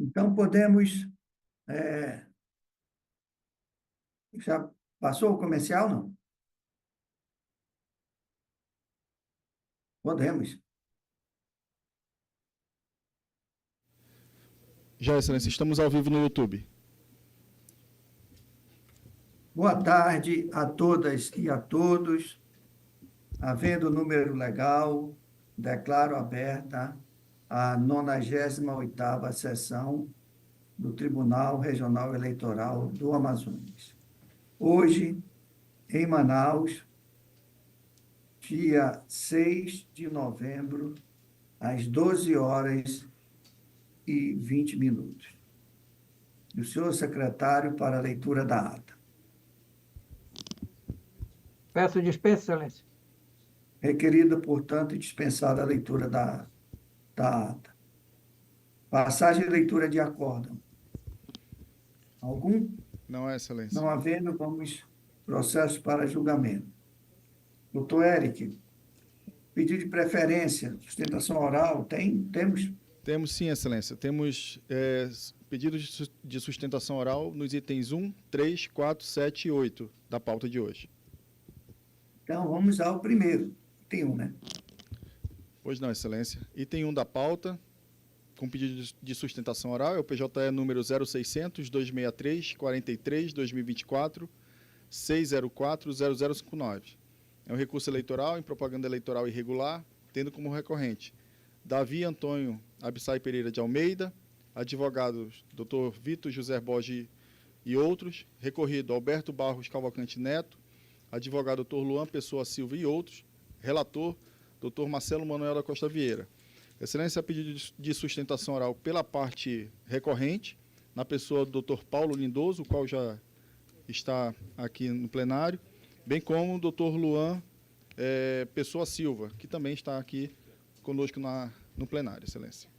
Então, podemos... já passou o comercial, não? Podemos. Já, Excelência, estamos ao vivo no YouTube. Boa tarde a todas e a todos. Havendo número legal, declaro aberta a 98ª sessão do Tribunal Regional Eleitoral do Amazonas. Hoje, em Manaus, dia 6 de novembro, às 12h20. O senhor secretário para a leitura da ata. Peço dispensa, Excelência. Requerida, portanto, e dispensada a leitura da ata. Passagem e leitura de acórdão. Algum? Não é, Excelência. Não havendo, vamos processo para julgamento. Doutor Eric, pedido de preferência, sustentação oral, temos? Temos sim, Excelência. Temos pedidos de sustentação oral nos itens 1, 3, 4, 7 e 8 da pauta de hoje. Então, vamos ao primeiro. Tem um, né? Pois não, Excelência. Item 1 da pauta, com pedido de sustentação oral, é o PJE número 0600-263-43-2024, 604-0059. É um recurso eleitoral em propaganda eleitoral irregular, tendo como recorrente Davi Antônio Abissai Pereira de Almeida, advogados Dr. Vitor José Borges e outros, recorrido Alberto Barros Cavalcante Neto, advogado Dr. Luan Pessoa Silva e outros, relator Dr. Marcelo Manuel da Costa Vieira. Excelência, pedido de sustentação oral pela parte recorrente, na pessoa do Dr. Paulo Lindoso, o qual já está aqui no plenário, bem como o Dr. Luan Pessoa Silva, que também está aqui conosco no plenário, Excelência.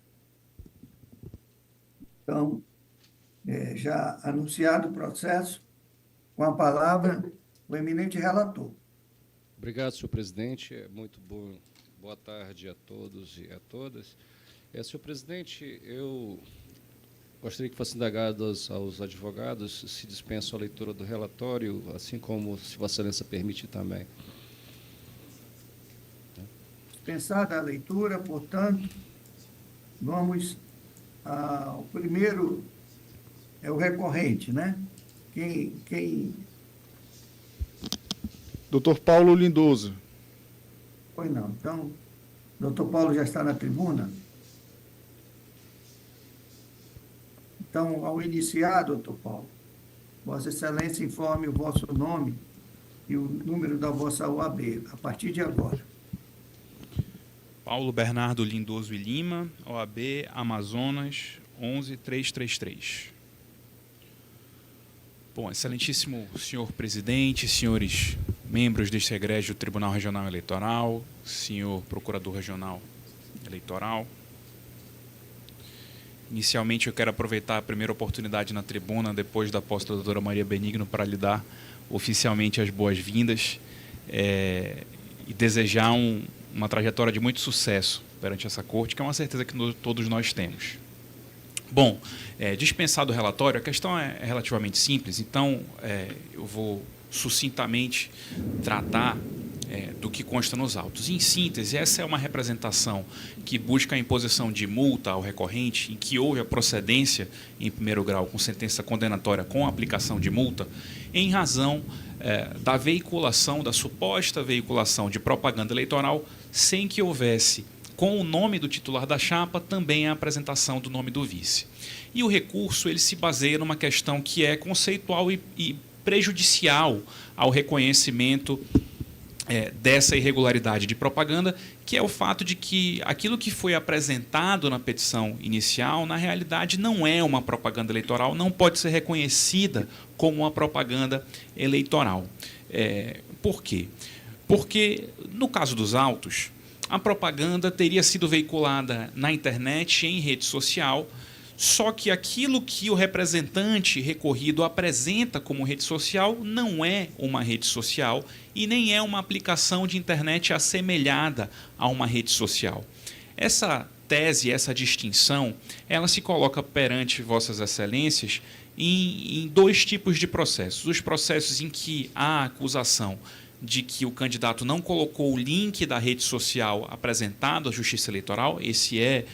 Então, já anunciado o processo, com a palavra o eminente relator. Obrigado, senhor presidente. Muito bom. Boa tarde a todos e a todas. Senhor presidente, eu gostaria que fosse indagado aos advogados se dispensam a leitura do relatório, assim como, se Vossa Excelência permite também. Dispensada a leitura, portanto, vamos ao primeiro, é o recorrente, né? Quem... Dr. Paulo Lindoso. Pois não. Então, doutor Paulo já está na tribuna. Então, ao iniciar, doutor Paulo, Vossa Excelência informe o vosso nome e o número da vossa OAB, a partir de agora. Paulo Bernardo Lindoso e Lima, OAB Amazonas 11333. Bom, excelentíssimo senhor presidente, senhores membros deste egrégio do Tribunal Regional Eleitoral, senhor procurador regional eleitoral. Inicialmente, eu quero aproveitar a primeira oportunidade na tribuna, depois da posse da doutora Maria Benigno, para lhe dar oficialmente as boas-vindas e desejar uma trajetória de muito sucesso perante essa corte, que é uma certeza que todos nós temos. Bom, dispensado o relatório, a questão é relativamente simples, então eu vou sucintamente tratar do que consta nos autos. Em síntese, essa é uma representação que busca a imposição de multa ao recorrente, em que houve a procedência em primeiro grau com sentença condenatória com aplicação de multa, em razão da veiculação, da suposta veiculação de propaganda eleitoral, sem que houvesse, com o nome do titular da chapa, também a apresentação do nome do vice. E o recurso ele se baseia numa questão que é conceitual e prejudicial ao reconhecimento dessa irregularidade de propaganda, que é o fato de que aquilo que foi apresentado na petição inicial, na realidade, não é uma propaganda eleitoral, não pode ser reconhecida como uma propaganda eleitoral. Por quê? Porque, no caso dos autos, a propaganda teria sido veiculada na internet, em rede social, só que aquilo que o representante recorrido apresenta como rede social não é uma rede social e nem é uma aplicação de internet assemelhada a uma rede social. Essa tese, essa distinção, ela se coloca perante Vossas Excelências em dois tipos de processos. Os processos em que há acusação de que o candidato não colocou o link da rede social apresentado à Justiça Eleitoral. Esse é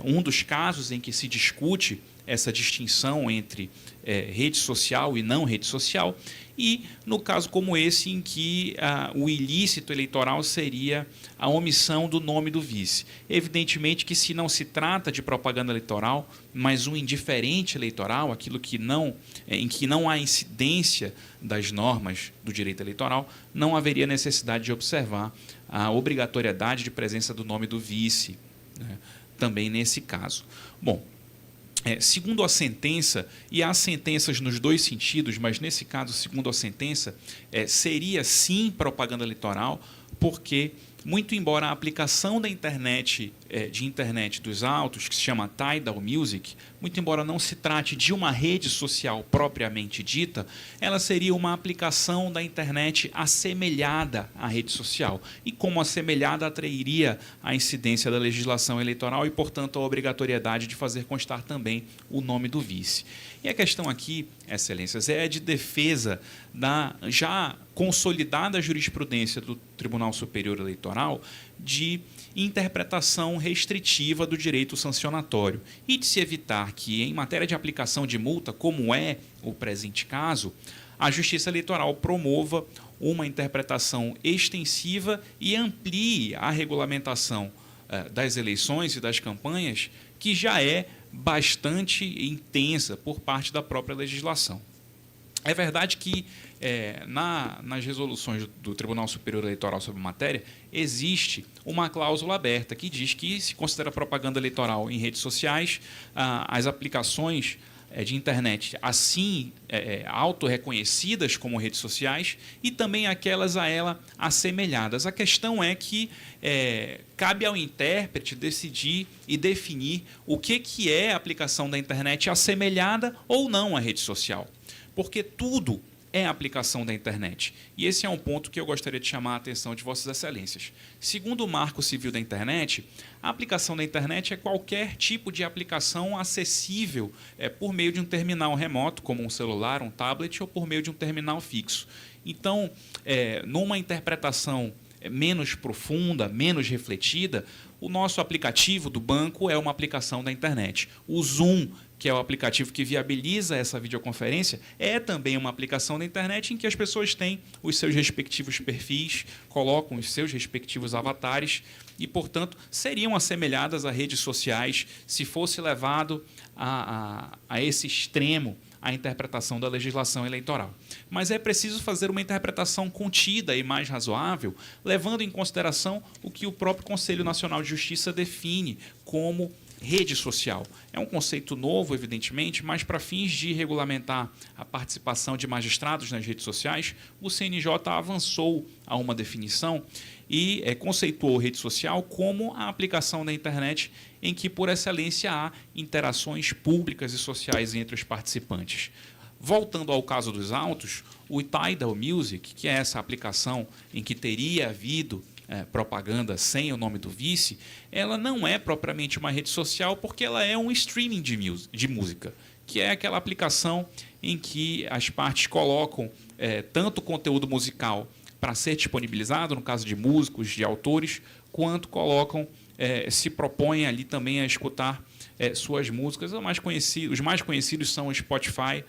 um dos casos em que se discute essa distinção entre rede social e não rede social, e no caso como esse, em que o ilícito eleitoral seria a omissão do nome do vice. Evidentemente que, se não se trata de propaganda eleitoral, mas um indiferente eleitoral, aquilo que em que não há incidência das normas do direito eleitoral, não haveria necessidade de observar a obrigatoriedade de presença do nome do vice, né, também nesse caso. Bom, segundo a sentença, e há sentenças nos dois sentidos, mas nesse caso, segundo a sentença, seria sim propaganda eleitoral, porque, muito embora a aplicação da internet, dos autos, que se chama Tidal Music, muito embora não se trate de uma rede social propriamente dita, ela seria uma aplicação da internet assemelhada à rede social. E como assemelhada, atrairia a incidência da legislação eleitoral e, portanto, a obrigatoriedade de fazer constar também o nome do vice. E a questão aqui, Excelências, é de defesa da já consolidada jurisprudência do Tribunal Superior Eleitoral de interpretação restritiva do direito sancionatório e de se evitar que, em matéria de aplicação de multa, como é o presente caso, a Justiça Eleitoral promova uma interpretação extensiva e amplie a regulamentação das eleições e das campanhas, que já é bastante intensa por parte da própria legislação. É verdade que nas resoluções do Tribunal Superior Eleitoral sobre a matéria existe uma cláusula aberta que diz que se considera propaganda eleitoral em redes sociais as aplicações de internet assim autorreconhecidas como redes sociais e também aquelas a ela assemelhadas. A questão é que cabe ao intérprete decidir e definir o que é a aplicação da internet assemelhada ou não à rede social, porque tudo é a aplicação da internet. E esse é um ponto que eu gostaria de chamar a atenção de Vossas Excelências. Segundo o Marco Civil da Internet, a aplicação da internet é qualquer tipo de aplicação acessível por meio de um terminal remoto, como um celular, um tablet, ou por meio de um terminal fixo. Então, numa interpretação menos profunda, menos refletida, o nosso aplicativo do banco é uma aplicação da internet. O Zoom, que é o aplicativo que viabiliza essa videoconferência, é também uma aplicação da internet em que as pessoas têm os seus respectivos perfis, colocam os seus respectivos avatares e, portanto, seriam assemelhadas a redes sociais se fosse levado a esse extremo a interpretação da legislação eleitoral. Mas é preciso fazer uma interpretação contida e mais razoável, levando em consideração o que o próprio Conselho Nacional de Justiça define como rede social. É um conceito novo, evidentemente, mas para fins de regulamentar a participação de magistrados nas redes sociais, o CNJ avançou a uma definição e conceituou rede social como a aplicação da internet em que, por excelência, há interações públicas e sociais entre os participantes. Voltando ao caso dos autos, o Tidal Music, que é essa aplicação em que teria havido propaganda sem o nome do vice, ela não é propriamente uma rede social porque ela é um streaming de música, que é aquela aplicação em que as partes colocam tanto conteúdo musical para ser disponibilizado, no caso de músicos, de autores, quanto colocam, se propõem ali também a escutar suas músicas. Os mais conhecidos são o Spotify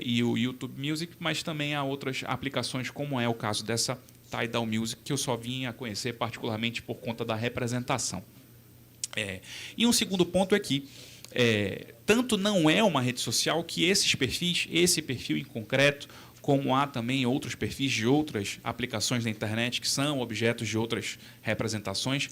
e o YouTube Music, mas também há outras aplicações, como é o caso dessa Tidal Music, que eu só vim a conhecer particularmente por conta da representação. E um segundo ponto é que tanto não é uma rede social que esses perfis, esse perfil em concreto, como há também outros perfis de outras aplicações da internet que são objetos de outras representações,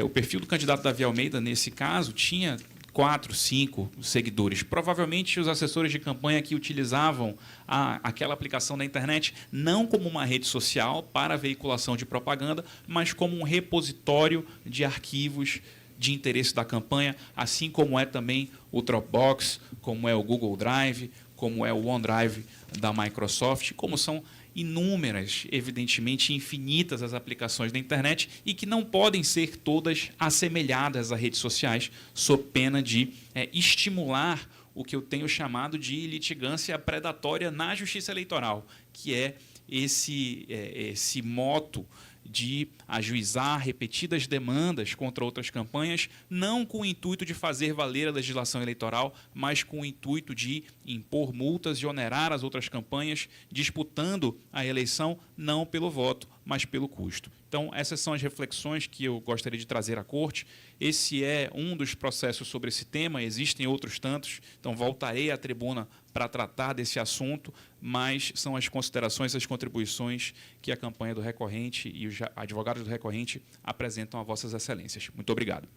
o perfil do candidato Davi Almeida, nesse caso, tinha 4, 5 seguidores. Provavelmente os assessores de campanha que utilizavam aquela aplicação da internet não como uma rede social para veiculação de propaganda, mas como um repositório de arquivos de interesse da campanha, assim como é também o Dropbox, como é o Google Drive, como é o OneDrive da Microsoft, como são inúmeras, evidentemente infinitas as aplicações da internet e que não podem ser todas assemelhadas a redes sociais, sob pena de estimular o que eu tenho chamado de litigância predatória na justiça eleitoral, que é esse moto de ajuizar repetidas demandas contra outras campanhas, não com o intuito de fazer valer a legislação eleitoral, mas com o intuito de impor multas e onerar as outras campanhas, disputando a eleição não pelo voto, mas pelo custo. Então, essas são as reflexões que eu gostaria de trazer à Corte. Esse é um dos processos sobre esse tema, existem outros tantos, então voltarei à tribuna para tratar desse assunto, mas são as considerações, as contribuições que a campanha do recorrente e os advogados do recorrente apresentam a vossas excelências. Muito obrigado.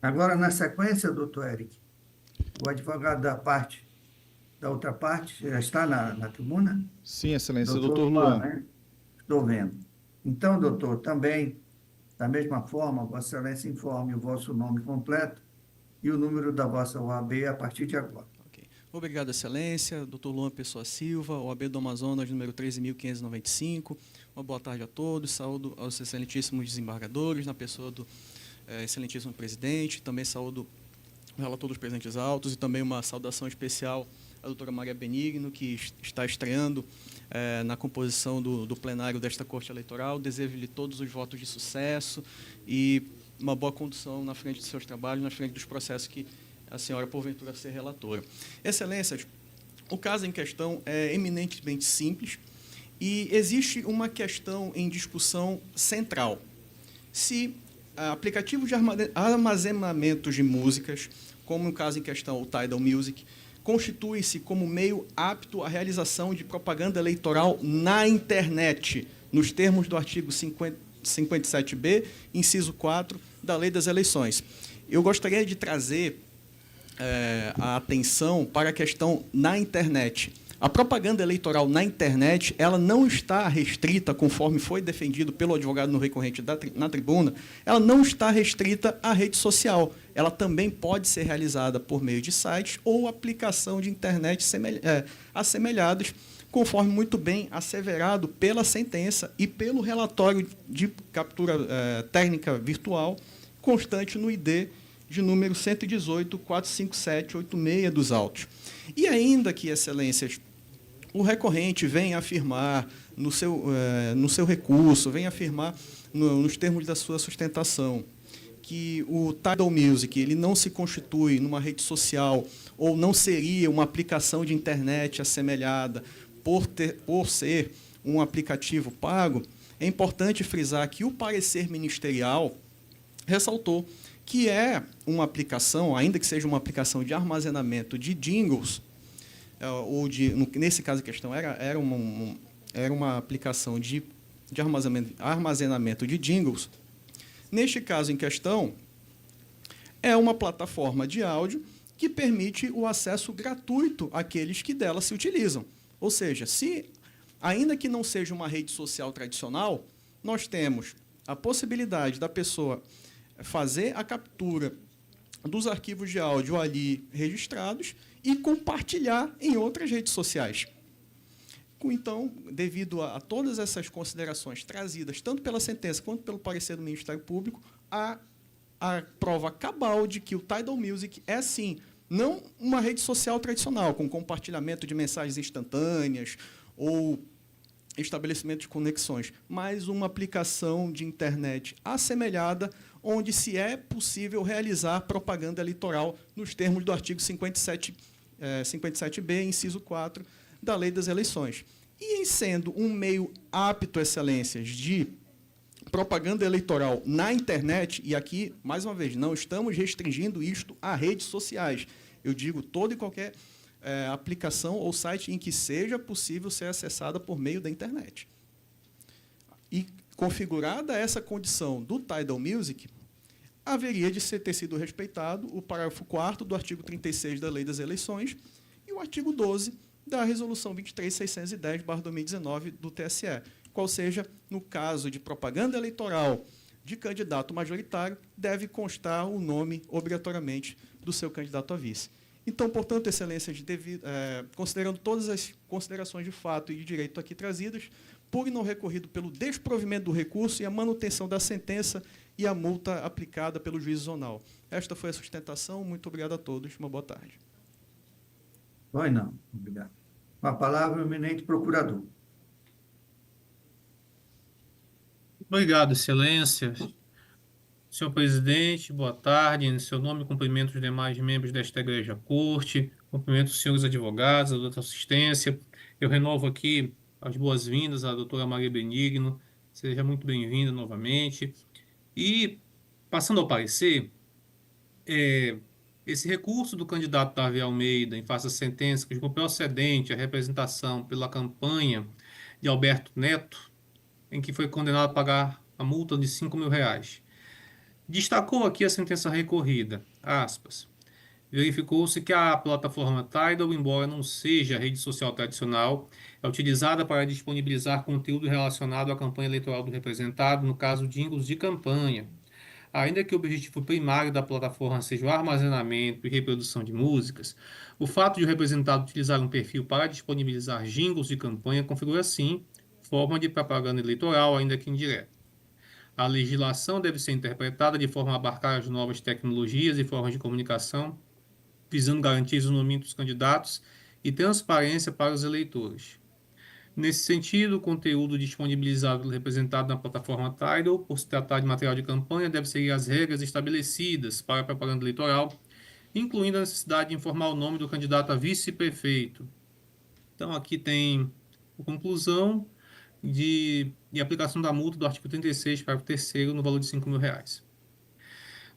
Agora, na sequência, doutor Eric, o advogado da outra parte, já está na tribuna? Sim, excelência, Doutor doutor Luan. Né? Estou vendo. Então, doutor, também, da mesma forma, Vossa Excelência informe o vosso nome completo e o número da vossa OAB a partir de agora. Okay. Obrigado, Excelência. Dr. Luan Pessoa Silva, OAB do Amazonas, número 13.595. Uma boa tarde a todos. Saúdo aos excelentíssimos desembargadores, na pessoa do excelentíssimo presidente. Também saúdo o relator dos presentes autos e também uma saudação especial à doutora Maria Benigno, que está estreando na composição do plenário desta Corte Eleitoral. Desejo-lhe todos os votos de sucesso e uma boa condução na frente de seus trabalhos, na frente dos processos que a senhora, porventura, ser relatora. Excelências, o caso em questão é eminentemente simples e existe uma questão em discussão central. Se aplicativos de armazenamento de músicas, como no caso em questão o Tidal Music, constitui-se como meio apto à realização de propaganda eleitoral na internet, nos termos do artigo 57b, inciso 4, da Lei das Eleições. Eu gostaria de trazer a atenção para a questão na internet. A propaganda eleitoral na internet, ela não está restrita, conforme foi defendido pelo advogado no recorrente na tribuna, ela não está restrita à rede social. Ela também pode ser realizada por meio de sites ou aplicação de internet assemelhados, conforme muito bem asseverado pela sentença e pelo relatório de captura técnica virtual constante no ID de número 118.45786 dos autos. E ainda que, excelências, o recorrente vem afirmar no seu recurso, vem afirmar nos termos da sua sustentação que o Tidal Music ele não se constitui numa rede social ou não seria uma aplicação de internet assemelhada por ser um aplicativo pago, é importante frisar que o parecer ministerial ressaltou que é uma aplicação, ainda que seja uma aplicação de armazenamento de jingles, ou nesse caso a questão era uma aplicação de armazenamento de jingles. Neste caso em questão, é uma plataforma de áudio que permite o acesso gratuito àqueles que dela se utilizam. Ou seja, ainda que não seja uma rede social tradicional, nós temos a possibilidade da pessoa fazer a captura dos arquivos de áudio ali registrados e compartilhar em outras redes sociais. Então, devido a todas essas considerações trazidas, tanto pela sentença quanto pelo parecer do Ministério Público, a prova cabal de que o Tidal Music é, sim, não uma rede social tradicional, com compartilhamento de mensagens instantâneas ou estabelecimento de conexões, mas uma aplicação de internet assemelhada, onde se é possível realizar propaganda eleitoral nos termos do artigo 57b, inciso 4, da Lei das Eleições. E em sendo um meio apto, excelências, de propaganda eleitoral na internet, e aqui, mais uma vez, não estamos restringindo isto a redes sociais, eu digo toda e qualquer aplicação ou site em que seja possível ser acessada por meio da internet. E, configurada essa condição do Tidal Music, haveria de ter sido respeitado o parágrafo 4º do artigo 36 da Lei das Eleições e o artigo 12 da Resolução 23.610/2019 do TSE, qual seja, no caso de propaganda eleitoral de candidato majoritário, deve constar o nome, obrigatoriamente, do seu candidato a vice. Então, portanto, Excelências, considerando todas as considerações de fato e de direito aqui trazidas, por não recorrido pelo desprovimento do recurso e a manutenção da sentença e a multa aplicada pelo juiz zonal. Esta foi a sustentação. Muito obrigado a todos. Uma boa tarde. Pois não. Obrigado. Com a palavra, o eminente procurador. Obrigado, Excelência. Senhor presidente, boa tarde. Em seu nome, cumprimento os demais membros desta Igreja Corte, cumprimento os senhores advogados, a doutora assistência. Eu renovo aqui as boas-vindas à doutora Maria Benigno. Seja muito bem-vinda novamente. E, passando ao parecer, esse recurso do candidato Davi Almeida em face à sentença que julgou procedente a representação pela campanha de Alberto Neto, em que foi condenado a pagar a multa de R$ 5.000. Destacou aqui a sentença recorrida, aspas, verificou-se que a plataforma Tidal, embora não seja a rede social tradicional, é utilizada para disponibilizar conteúdo relacionado à campanha eleitoral do representado, no caso jingles de campanha. Ainda que o objetivo primário da plataforma seja o armazenamento e reprodução de músicas, o fato de o representado utilizar um perfil para disponibilizar jingles de campanha configura, sim, forma de propaganda eleitoral, ainda que indireta. A legislação deve ser interpretada de forma a abarcar as novas tecnologias e formas de comunicação, visando garantir isonomia dos candidatos e transparência para os eleitores. Nesse sentido, o conteúdo disponibilizado pelo representado na plataforma Tidal, por se tratar de material de campanha, deve seguir as regras estabelecidas para a propaganda eleitoral, incluindo a necessidade de informar o nome do candidato a vice-prefeito. Então, aqui tem a conclusão de aplicação da multa do artigo 36, parágrafo 3º, no valor de R$ 5.000.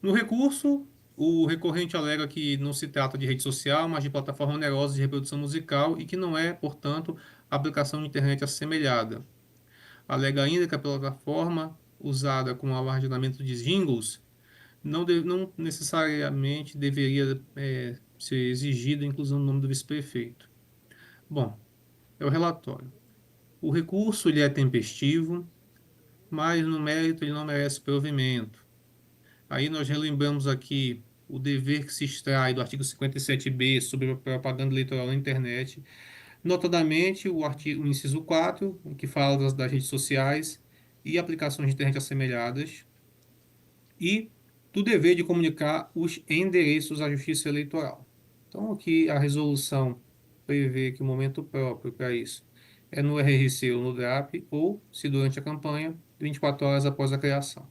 No recurso, o recorrente alega que não se trata de rede social, mas de plataforma onerosa de reprodução musical e que não é, portanto, aplicação de internet assemelhada. Alega ainda que a plataforma usada com o armazenamento de jingles não necessariamente deveria ser exigida a inclusão do nome do vice-prefeito. Bom, é o relatório. O recurso ele é tempestivo, mas no mérito ele não merece provimento. Aí nós relembramos aqui o dever que se extrai do artigo 57b sobre a propaganda eleitoral na internet, notadamente o inciso 4, que fala das redes sociais e aplicações de internet assemelhadas, e do dever de comunicar os endereços à Justiça Eleitoral. Então aqui a resolução prevê que o momento próprio para isso é no RRC ou no DRAP, ou, se durante a campanha, 24 horas após a criação.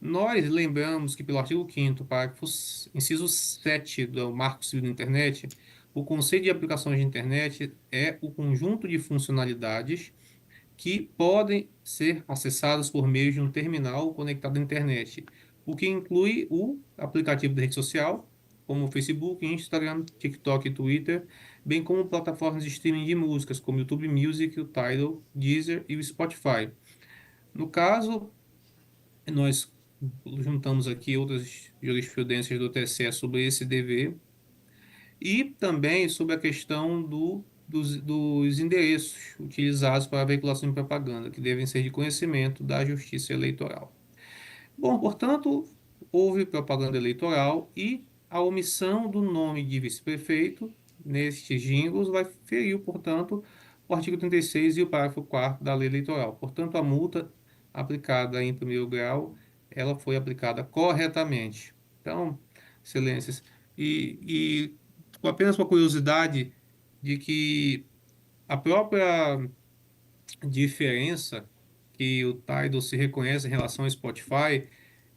Nós lembramos que, pelo artigo 5º, parágrafo inciso 7 do Marco Civil da Internet, o conceito de aplicações de internet é o conjunto de funcionalidades que podem ser acessadas por meio de um terminal conectado à internet, o que inclui o aplicativo de rede social, como o Facebook, Instagram, TikTok e Twitter, bem como plataformas de streaming de músicas, como o YouTube Music, o Tidal, Deezer e o Spotify. No caso, nós juntamos aqui outras jurisprudências do TSE sobre esse dever e também sobre a questão dos endereços utilizados para a veiculação de propaganda, que devem ser de conhecimento da Justiça Eleitoral. Bom, portanto, houve propaganda eleitoral e a omissão do nome de vice-prefeito nestes jingles vai ferir, portanto, o artigo 36 e o parágrafo 4º da Lei Eleitoral. Portanto, a multa aplicada em primeiro grau, ela foi aplicada corretamente. Então, excelências, e apenas uma curiosidade de que a própria diferença que o Tidal se reconhece em relação ao Spotify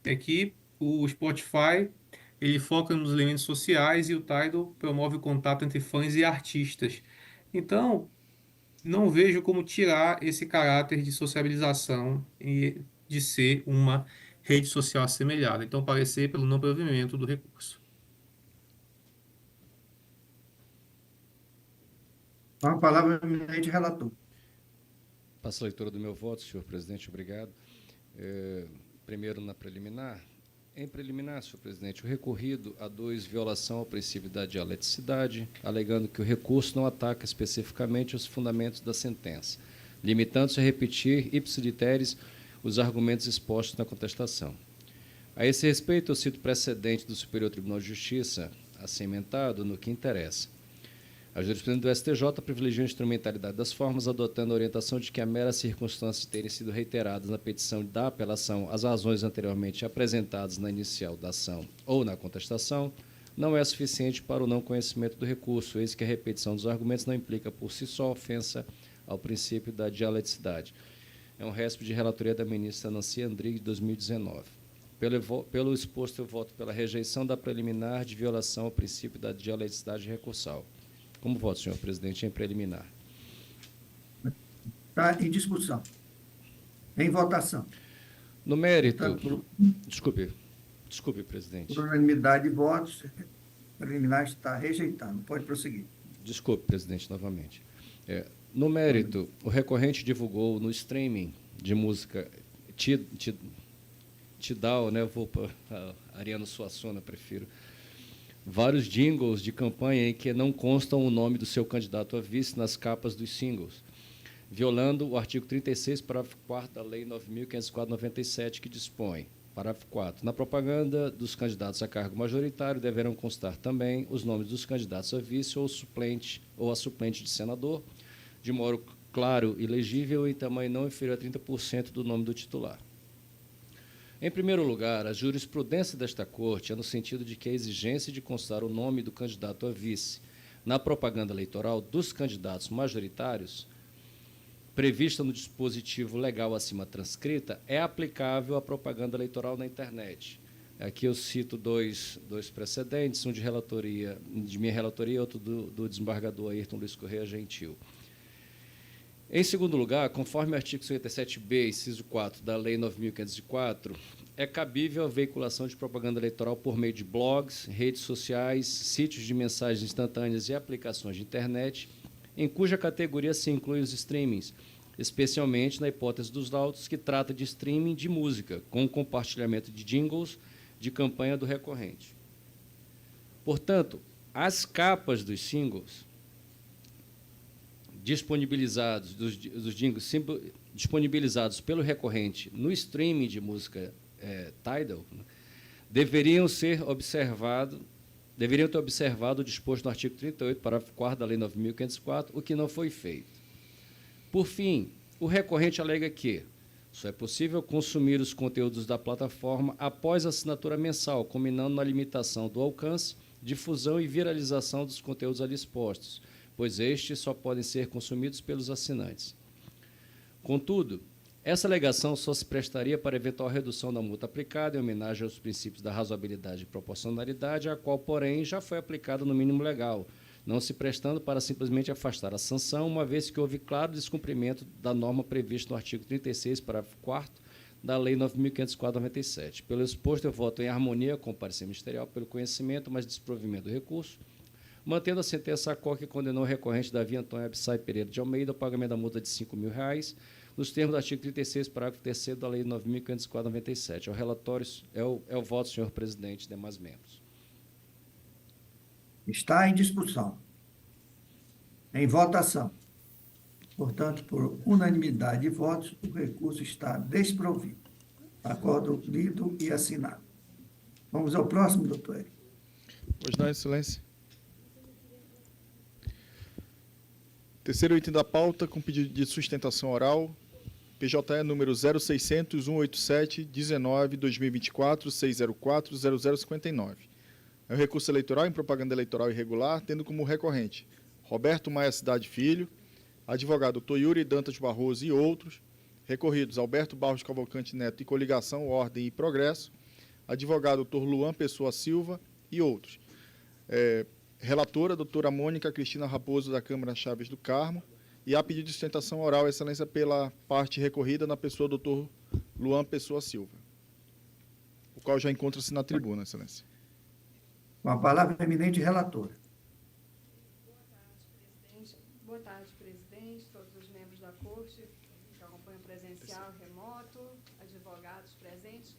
é que o Spotify ele foca nos elementos sociais e o Tidal promove o contato entre fãs e artistas. Então, não vejo como tirar esse caráter de sociabilização e de ser uma rede social assemelhada. Então, parecer pelo não provimento do recurso. Com a palavra, o eminente relator. Passo a leitura do meu voto, senhor presidente, obrigado. Primeiro, na preliminar. Em preliminar, senhor presidente, o recorrido aduz violação ao princípio da dialeticidade, alegando que o recurso não ataca especificamente os fundamentos da sentença, limitando-se a repetir ipsis literis os argumentos expostos na contestação. A esse respeito, eu cito precedente do Superior Tribunal de Justiça, acimentado no que interessa. A jurisprudência do STJ privilegia a instrumentalidade das formas, adotando a orientação de que a mera circunstância de terem sido reiteradas na petição da apelação as razões anteriormente apresentadas na inicial da ação ou na contestação não é suficiente para o não conhecimento do recurso, eis que a repetição dos argumentos não implica por si só ofensa ao princípio da dialeticidade. É um resp de relatoria da ministra Nancy Andrighi, de 2019. Pelo exposto, eu voto pela rejeição da preliminar de violação ao princípio da dialeticidade recursal. Como voto, senhor presidente, em preliminar? Está em discussão. Em votação. No mérito... Portanto, Desculpe, presidente. por unanimidade de votos, a preliminar está rejeitado. Pode prosseguir. Desculpe, presidente, novamente. No mérito, o recorrente divulgou no streaming de música Tidal, né? Vou para Ariano Suassuna, prefiro. Vários jingles de campanha em que não constam o nome do seu candidato a vice nas capas dos singles, violando o artigo 36, parágrafo 4º da Lei 9.504/97, que dispõe, parágrafo 4º, na propaganda dos candidatos a cargo majoritário deverão constar também os nomes dos candidatos a vice ou a suplente de senador, de modo claro e legível em tamanho não inferior a 30% do nome do titular. Em primeiro lugar, a jurisprudência desta Corte é no sentido de que a exigência de constar o nome do candidato a vice na propaganda eleitoral dos candidatos majoritários, prevista no dispositivo legal acima transcrita, é aplicável à propaganda eleitoral na internet. Aqui eu cito dois precedentes, um de minha relatoria e outro do desembargador Ayrton Luiz Correia Gentil. Em segundo lugar, conforme o artigo 57b, inciso 4 da Lei 9.504, é cabível a veiculação de propaganda eleitoral por meio de blogs, redes sociais, sítios de mensagens instantâneas e aplicações de internet, em cuja categoria se incluem os streamings, especialmente na hipótese dos autos que trata de streaming de música, com compartilhamento de jingles de campanha do recorrente. Portanto, as capas dos singles disponibilizados, dos jingles disponibilizados pelo recorrente no streaming de música Tidal, né, deveriam ter observado o disposto no artigo 38, parágrafo 4º da Lei 9.504, o que não foi feito. Por fim, o recorrente alega que só é possível consumir os conteúdos da plataforma após a assinatura mensal, combinando na limitação do alcance, difusão e viralização dos conteúdos ali expostos, pois estes só podem ser consumidos pelos assinantes. Contudo, essa alegação só se prestaria para eventual redução da multa aplicada em homenagem aos princípios da razoabilidade e proporcionalidade, a qual, porém, já foi aplicada no mínimo legal, não se prestando para simplesmente afastar a sanção, uma vez que houve claro descumprimento da norma prevista no artigo 36, parágrafo 4º da Lei 9.504/97. Pelo exposto, eu voto em harmonia com o parecer ministerial pelo conhecimento, mas desprovimento do recurso, mantendo a sentença ACOR que condenou o recorrente Davi Antônio Abissai Pereira de Almeida ao pagamento da multa de R$ 5.000, nos termos do artigo 36, parágrafo 3º da Lei 9.504/97. É o voto, senhor presidente e demais membros. Está em discussão. Em votação. Portanto, por unanimidade de votos, o recurso está desprovido. Acordo lido e assinado. Vamos ao próximo, doutor Hélio. Pois não, excelência. Terceiro item da pauta, com pedido de sustentação oral, PJE número 0600-187-19-2024-604-0059. É o recurso eleitoral em propaganda eleitoral irregular, tendo como recorrente Roberto Maia Cidade Filho, advogado Dr. Yuri Dantas Barroso e outros, recorridos Alberto Barros Cavalcante Neto e coligação Ordem e Progresso, advogado Dr. Luan Pessoa Silva e outros. Relatora, doutora Mônica Cristina Raposo, da Câmara Chaves do Carmo, e há pedido de sustentação oral, excelência, pela parte recorrida na pessoa do doutor Luan Pessoa Silva, o qual já encontra-se na tribuna, excelência. Com a palavra, eminente relatora. Boa tarde, presidente, todos os membros da Corte que acompanham presencial e remoto, advogados presentes.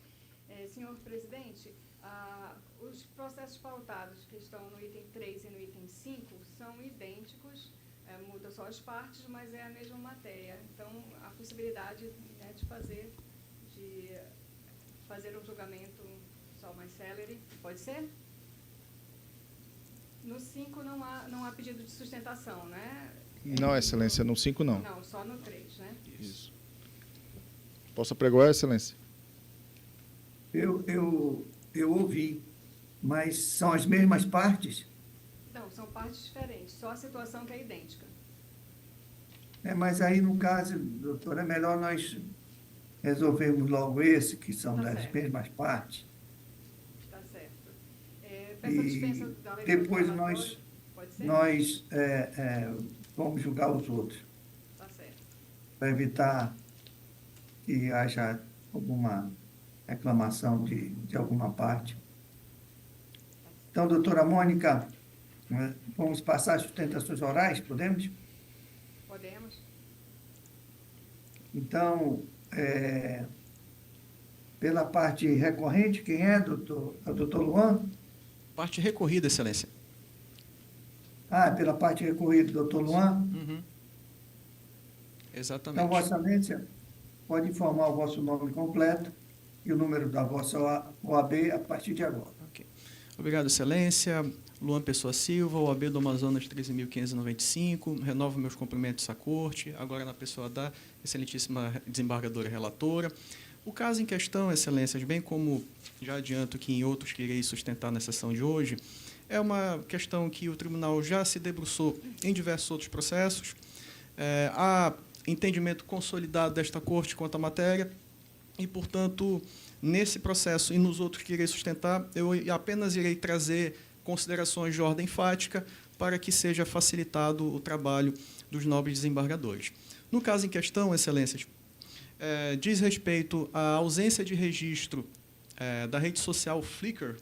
Senhor presidente, os processos pautados que estão no item 3 e no item 5 são idênticos, muda só as partes, mas é a mesma matéria. Então, a possibilidade, né, de fazer um julgamento só mais célere, pode ser? No 5 não há pedido de sustentação, né? Não, Excelência, no 5 não. Não, só no 3, né? Isso. Posso apregoar, Excelência? Eu ouvi, mas são as mesmas partes? Não, são partes diferentes, só a situação que é idêntica. Mas aí, no caso, doutor, é melhor nós resolvermos logo esse, que são Tá das certo. mesmas partes. Está certo. Peço a dispensa E da leitura do depois relatório. Pode ser? nós vamos julgar os outros, Tá certo. para evitar que haja alguma reclamação de alguma parte. Então, doutora Mônica, vamos passar as sustentações orais, podemos? Podemos? Então, pela parte recorrente, quem é, doutor? É o doutor Luan? Parte recorrida, Excelência. Pela parte recorrida, doutor Luan. Uhum. Exatamente. Então, Vossa Excelência, pode informar o vosso nome completo e o número da vossa OAB a partir de agora. Ok. Obrigado, Excelência. Luan Pessoa Silva, OAB do Amazonas 13.595. Renovo meus cumprimentos à Corte, agora na pessoa da excelentíssima desembargadora relatora. O caso em questão, Excelências, bem como já adianto que em outros que irei sustentar na sessão de hoje, é uma questão que o tribunal já se debruçou em diversos outros processos. Há entendimento consolidado desta Corte quanto à matéria e, portanto, nesse processo e nos outros que irei sustentar, eu apenas irei trazer considerações de ordem fática para que seja facilitado o trabalho dos nobres desembargadores. No caso em questão, Excelências, diz respeito à ausência de registro da rede social Flickr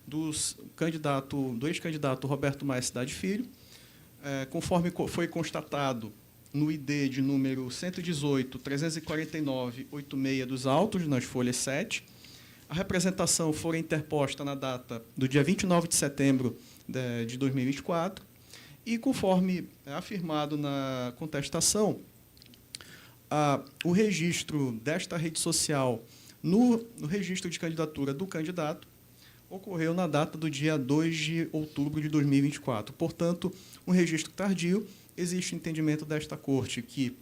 do ex-candidato Roberto Maia Cidade Filho, conforme foi constatado no ID de número 118.349.86 dos autos, nas folhas 7. A representação fora interposta na data do dia 29 de setembro de 2024 e, conforme afirmado na contestação, o registro desta rede social no registro de candidatura do candidato ocorreu na data do dia 2 de outubro de 2024. Portanto, um registro tardio. Existe entendimento desta Corte que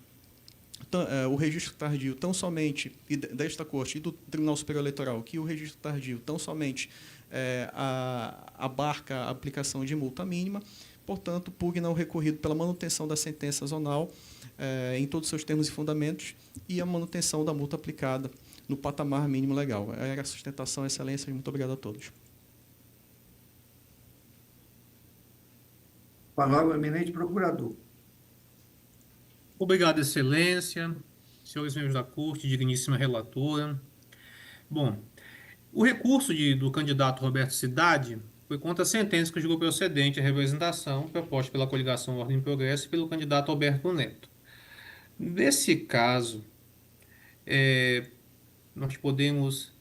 o registro tardio tão somente, e desta Corte e do Tribunal Superior Eleitoral, que o registro tardio tão somente abarca a aplicação de multa mínima, portanto, pugna o recorrido pela manutenção da sentença zonal em todos os seus termos e fundamentos e a manutenção da multa aplicada no patamar mínimo legal. Era a sustentação, Excelência. Muito obrigado a todos. Palavra o eminente procurador. Obrigado, Excelência, senhores membros da Corte, digníssima relatora. Bom, o recurso do candidato Roberto Cidade foi contra a sentença que julgou procedente a representação proposta pela coligação Ordem e Progresso e pelo candidato Alberto Neto. Nesse caso, nós podemos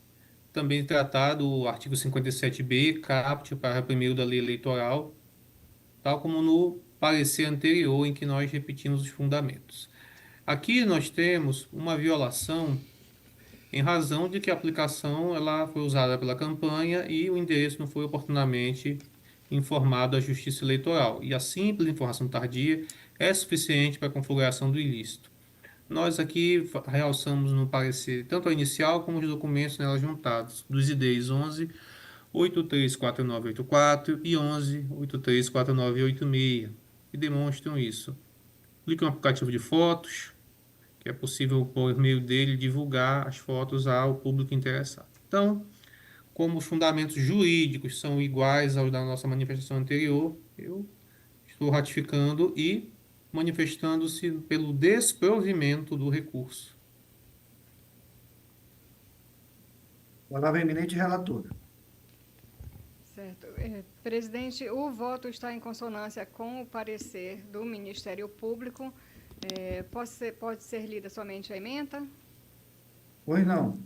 também tratar do artigo 57b, caput, parágrafo 1º da lei eleitoral, tal como no parecer anterior em que nós repetimos os fundamentos. Aqui nós temos uma violação em razão de que a aplicação ela foi usada pela campanha e o endereço não foi oportunamente informado à Justiça Eleitoral. E a simples informação tardia é suficiente para a configuração do ilícito. Nós aqui realçamos no parecer tanto a inicial como os documentos nela juntados, dos IDs 11 834984 e 11 834986, que demonstram isso. Clique no aplicativo de fotos, que é possível, por meio dele, divulgar as fotos ao público interessado. Então, como os fundamentos jurídicos são iguais aos da nossa manifestação anterior, eu estou ratificando e manifestando-se pelo desprovimento do recurso. Palavra eminente relatora. Certo. Presidente, o voto está em consonância com o parecer do Ministério Público. Pode ser lida somente a ementa? Pois não.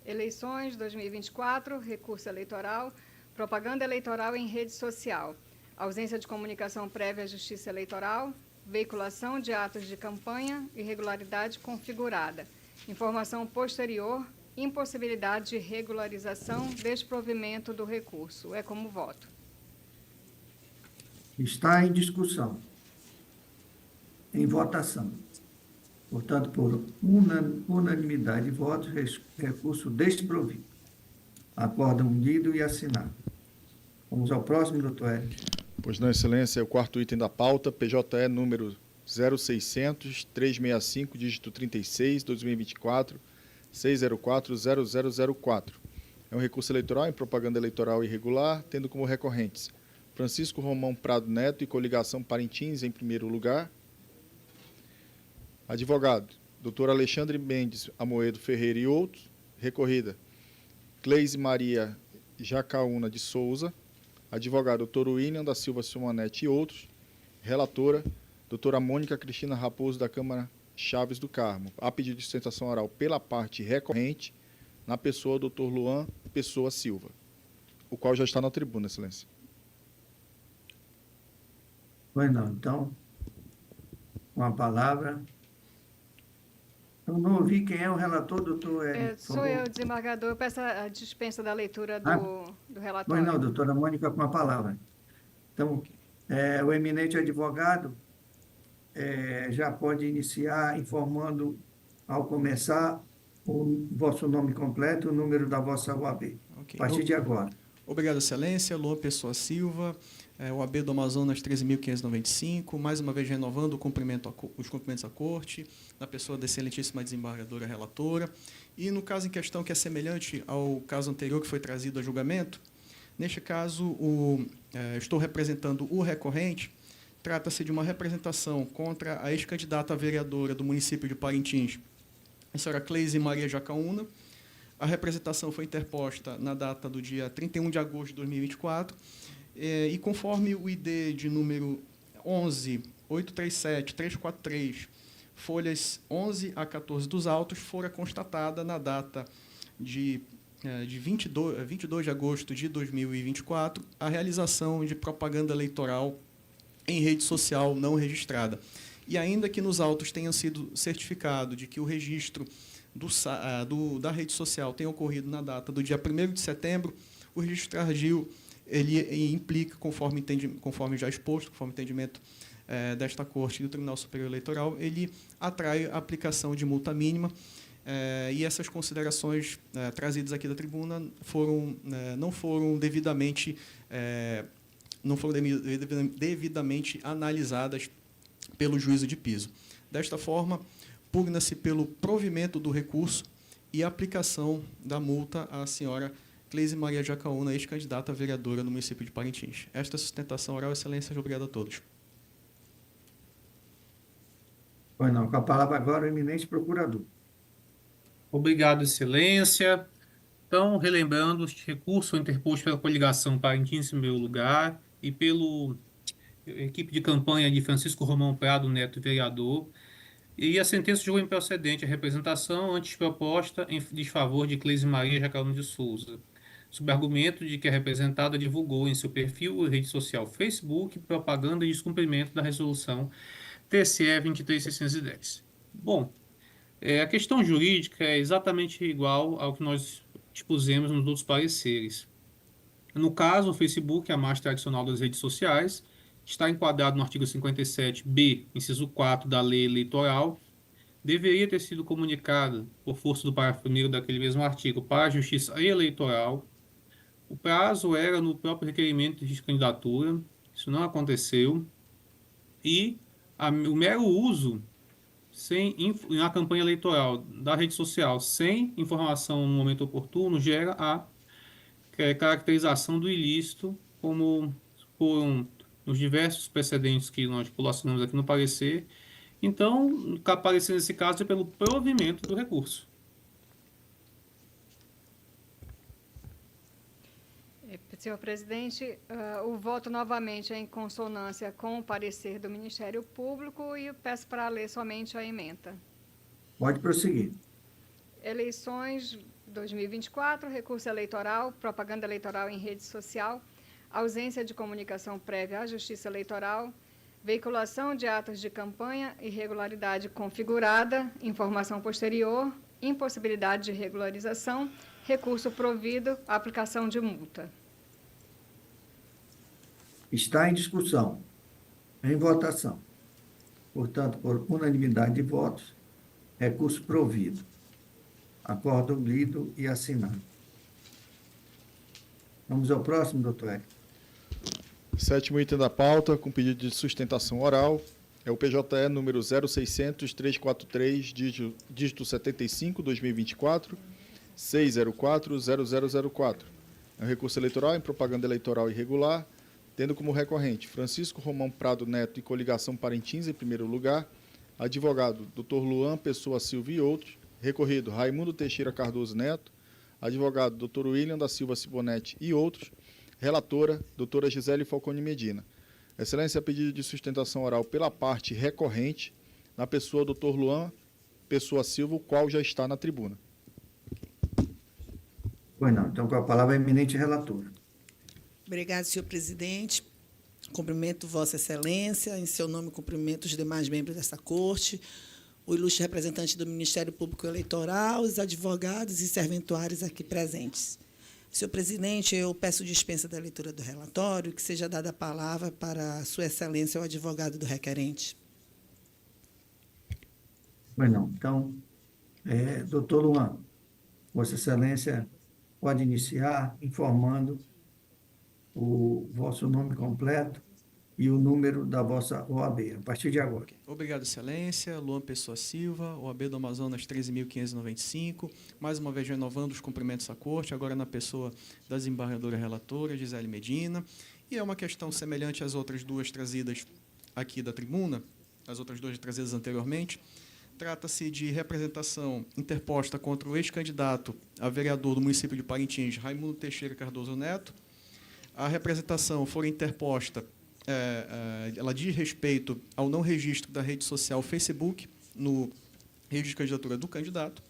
Eleições 2024, recurso eleitoral, propaganda eleitoral em rede social, ausência de comunicação prévia à Justiça Eleitoral, veiculação de atos de campanha, irregularidade configurada, informação posterior, impossibilidade de regularização, desprovimento do recurso. É como voto. Está em discussão. Em votação. Portanto, por unanimidade de votos, recurso desprovido. Acórdão lido e assinado. Vamos ao próximo, doutor Hélio. Pois não, excelência, é o quarto item da pauta, PJE número 0600-365, dígito 36, 2024, 604-0004. É um recurso eleitoral em propaganda eleitoral irregular, tendo como recorrentes Francisco Romão Prado Neto e coligação Parintins em primeiro lugar. Advogado, Dr. Alexandre Mendes Amoedo Ferreira e outros. Recorrida, Cleise Maria Jacaúna de Souza. Advogado, Dr. William da Silva Simonete e outros. Relatora, doutora Mônica Cristina Raposo da Câmara Chaves do Carmo. A pedido de sustentação oral pela parte recorrente, na pessoa do Dr. Luan Pessoa Silva, o qual já está na tribuna, excelência. Pois não, então, com a palavra. Eu não ouvi quem é o relator, doutor Hélio. por Sou favor. eu, desembargador. Eu peço a dispensa da leitura do Pois relatório. não, doutora Mônica, com a palavra. Então, o eminente advogado já pode iniciar informando, ao começar, o vosso nome completo, o número da vossa OAB. Ok. A partir de agora. Obrigado, Excelência. Luan Pessoa Silva, OAB do Amazonas 13.595, mais uma vez renovando os cumprimentos à Corte, na pessoa da excelentíssima desembargadora relatora. E no caso em questão, que é semelhante ao caso anterior que foi trazido a julgamento, neste caso, estou representando o recorrente. Trata-se de uma representação contra a ex-candidata a vereadora do município de Parintins, a senhora Cleise Maria Jacaúna. A representação foi interposta na data do dia 31 de agosto de 2024, e conforme o ID de número 11.837.343, folhas 11 a 14 dos autos, fora constatada na data de 22 de agosto de 2024 a realização de propaganda eleitoral em rede social não registrada. E ainda que nos autos tenha sido certificado de que o registro da rede social tenha ocorrido na data do dia 1º de setembro, o registro tardio ele implica, conforme já exposto, conforme o entendimento desta Corte e do Tribunal Superior Eleitoral, ele atrai a aplicação de multa mínima, e essas considerações trazidas aqui da tribuna não foram devidamente analisadas pelo juízo de piso. Desta forma, pugna-se pelo provimento do recurso e a aplicação da multa à senhora Cleise Maria Jacaúna, ex-candidata a vereadora no município de Parintins. Esta sustentação oral, excelência, obrigado a todos. Pois não, com a palavra agora o eminente procurador. Obrigado, Excelência. Então, relembrando, este recurso foi interposto pela coligação Parintins em primeiro lugar e pela equipe de campanha de Francisco Romão Prado Neto, vereador, e a sentença julgou improcedente a representação antes proposta em desfavor de Cleise Maria Jacaúna de Souza, sob argumento de que a representada divulgou em seu perfil e rede social Facebook propaganda de descumprimento da resolução TCE 23610. Bom, a questão jurídica é exatamente igual ao que nós expusemos nos outros pareceres. No caso, o Facebook, a mais tradicional das redes sociais, está enquadrado no artigo 57b, inciso 4 da Lei Eleitoral, deveria ter sido comunicado, por força do parágrafo 1º daquele mesmo artigo, para a Justiça Eleitoral. O prazo era no próprio requerimento de candidatura, isso não aconteceu, e o mero uso na campanha eleitoral da rede social sem informação no momento oportuno gera a caracterização do ilícito, como foram nos diversos precedentes que nós colacionamos aqui no parecer. Então, o que aparece nesse caso é pelo provimento do recurso. Senhor presidente, o voto novamente é em consonância com o parecer do Ministério Público e eu peço para ler somente a ementa. Pode prosseguir. Eleições 2024, recurso eleitoral, propaganda eleitoral em rede social, ausência de comunicação prévia à Justiça Eleitoral, veiculação de atos de campanha, irregularidade configurada, informação posterior, impossibilidade de regularização, recurso provido, aplicação de multa. Está em discussão. Em votação. Portanto, por unanimidade de votos, recurso provido. Acordo lido e assinado. Vamos ao próximo, doutor Hélio. Sétimo item da pauta, com pedido de sustentação oral, é o PJE número 0600-343, dígito 75, 2024, 604-0004. É um recurso eleitoral em propaganda eleitoral irregular, tendo como recorrente Francisco Romão Prado Neto e coligação Parintins em primeiro lugar, advogado Dr. Luan Pessoa Silva e outros, recorrido Raimundo Teixeira Cardoso Neto, advogado Dr. William da Silva Sibonete e outros, relatora doutora Gisele Falcone Medina. Excelência, pedido de sustentação oral pela parte recorrente, na pessoa do Dr. Luan Pessoa Silva, o qual já está na tribuna. Pois não. Então, com a palavra, a eminente relatora. Obrigado, senhor presidente. Cumprimento Vossa Excelência. Em seu nome, cumprimento os demais membros desta corte, o ilustre representante do Ministério Público Eleitoral, os advogados e serventuários aqui presentes. Senhor presidente, eu peço dispensa da leitura do relatório, que seja dada a palavra para Sua Excelência, o advogado do requerente. Pois não. Então, doutor Luan, Vossa Excelência pode iniciar informando o vosso nome completo e o número da vossa OAB, a partir de agora. Obrigado, Excelência. Luan Pessoa Silva, OAB do Amazonas 13.595. Mais uma vez renovando os cumprimentos à corte, agora na pessoa da desembargadora relatora, Gisele Medina. E é uma questão semelhante às outras duas trazidas aqui da tribuna, as outras duas trazidas anteriormente. Trata-se de representação interposta contra o ex-candidato a vereador do município de Parintins, Raimundo Teixeira Cardoso Neto. A representação foi interposta, ela diz respeito ao não registro da rede social Facebook no registro de candidatura do candidato.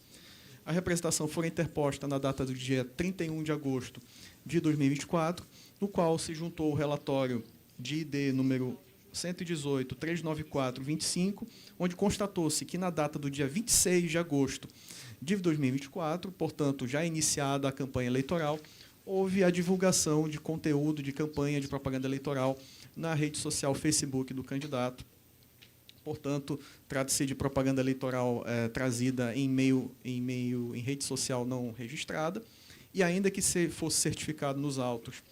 A representação foi interposta na data do dia 31 de agosto de 2024, no qual se juntou o relatório de ID número 118.394.25, onde constatou-se que na data do dia 26 de agosto de 2024, portanto, já iniciada a campanha eleitoral, houve a divulgação de conteúdo de campanha de propaganda eleitoral na rede social Facebook do candidato. Portanto, trata-se de propaganda eleitoral trazida em rede social não registrada, e ainda que fosse certificado nos autos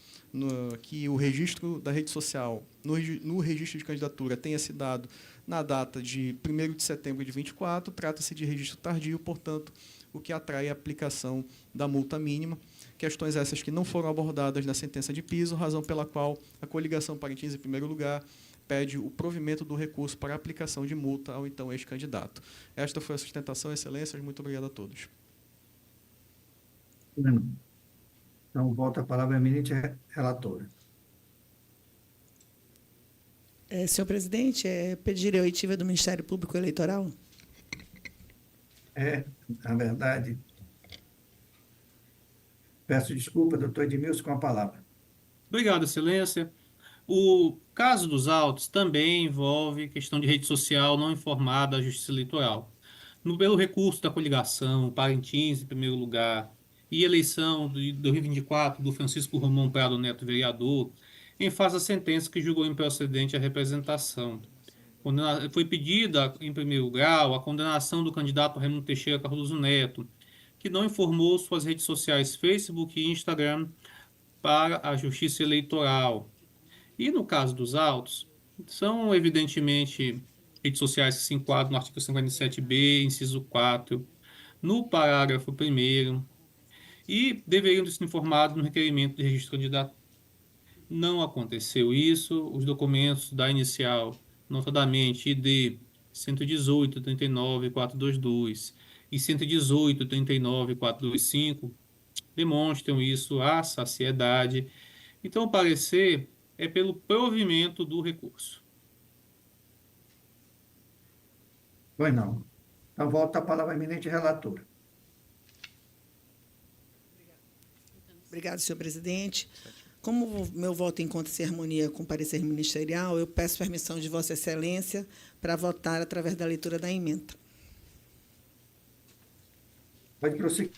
que o registro da rede social no registro de candidatura tenha se dado na data de 1º de setembro de 24, trata-se de registro tardio, portanto, o que atrai a aplicação da multa mínima. Questões essas que não foram abordadas na sentença de piso, razão pela qual a coligação Parintins, em primeiro lugar, pede o provimento do recurso para aplicação de multa ao então ex-candidato. Esta foi a sustentação, Excelências. Muito obrigado a todos. Então, volta a palavra à eminente relatora. Senhor presidente, pedir a oitiva do Ministério Público Eleitoral? Na verdade, peço desculpa, doutor Edmilson, com a palavra. Obrigado, Excelência. O caso dos autos também envolve questão de rede social não informada à Justiça Eleitoral. Pelo recurso da coligação, Parintins, em primeiro lugar, e eleição de 2024 do Francisco Romão Prado Neto, vereador, em face da sentença que julgou improcedente a representação. Foi pedida, em primeiro grau, a condenação do candidato Raimundo Teixeira Cardoso Neto, que não informou suas redes sociais Facebook e Instagram para a Justiça Eleitoral. E no caso dos autos, são evidentemente redes sociais que se enquadram no artigo 57b, inciso 4, no parágrafo 1º, e deveriam ter sido informados no requerimento de registro de candidato. Não aconteceu isso. Os documentos da inicial, notadamente ID 118.39.422 e 118.39.425, demonstram isso à saciedade. Então, o parecer é pelo provimento do recurso. Pois não. Então, volta a palavra à eminente relatora. Obrigado, senhor presidente. Como o meu voto encontra-se em harmonia com o parecer ministerial, eu peço permissão de Vossa Excelência para votar através da leitura da ementa. Pode prosseguir.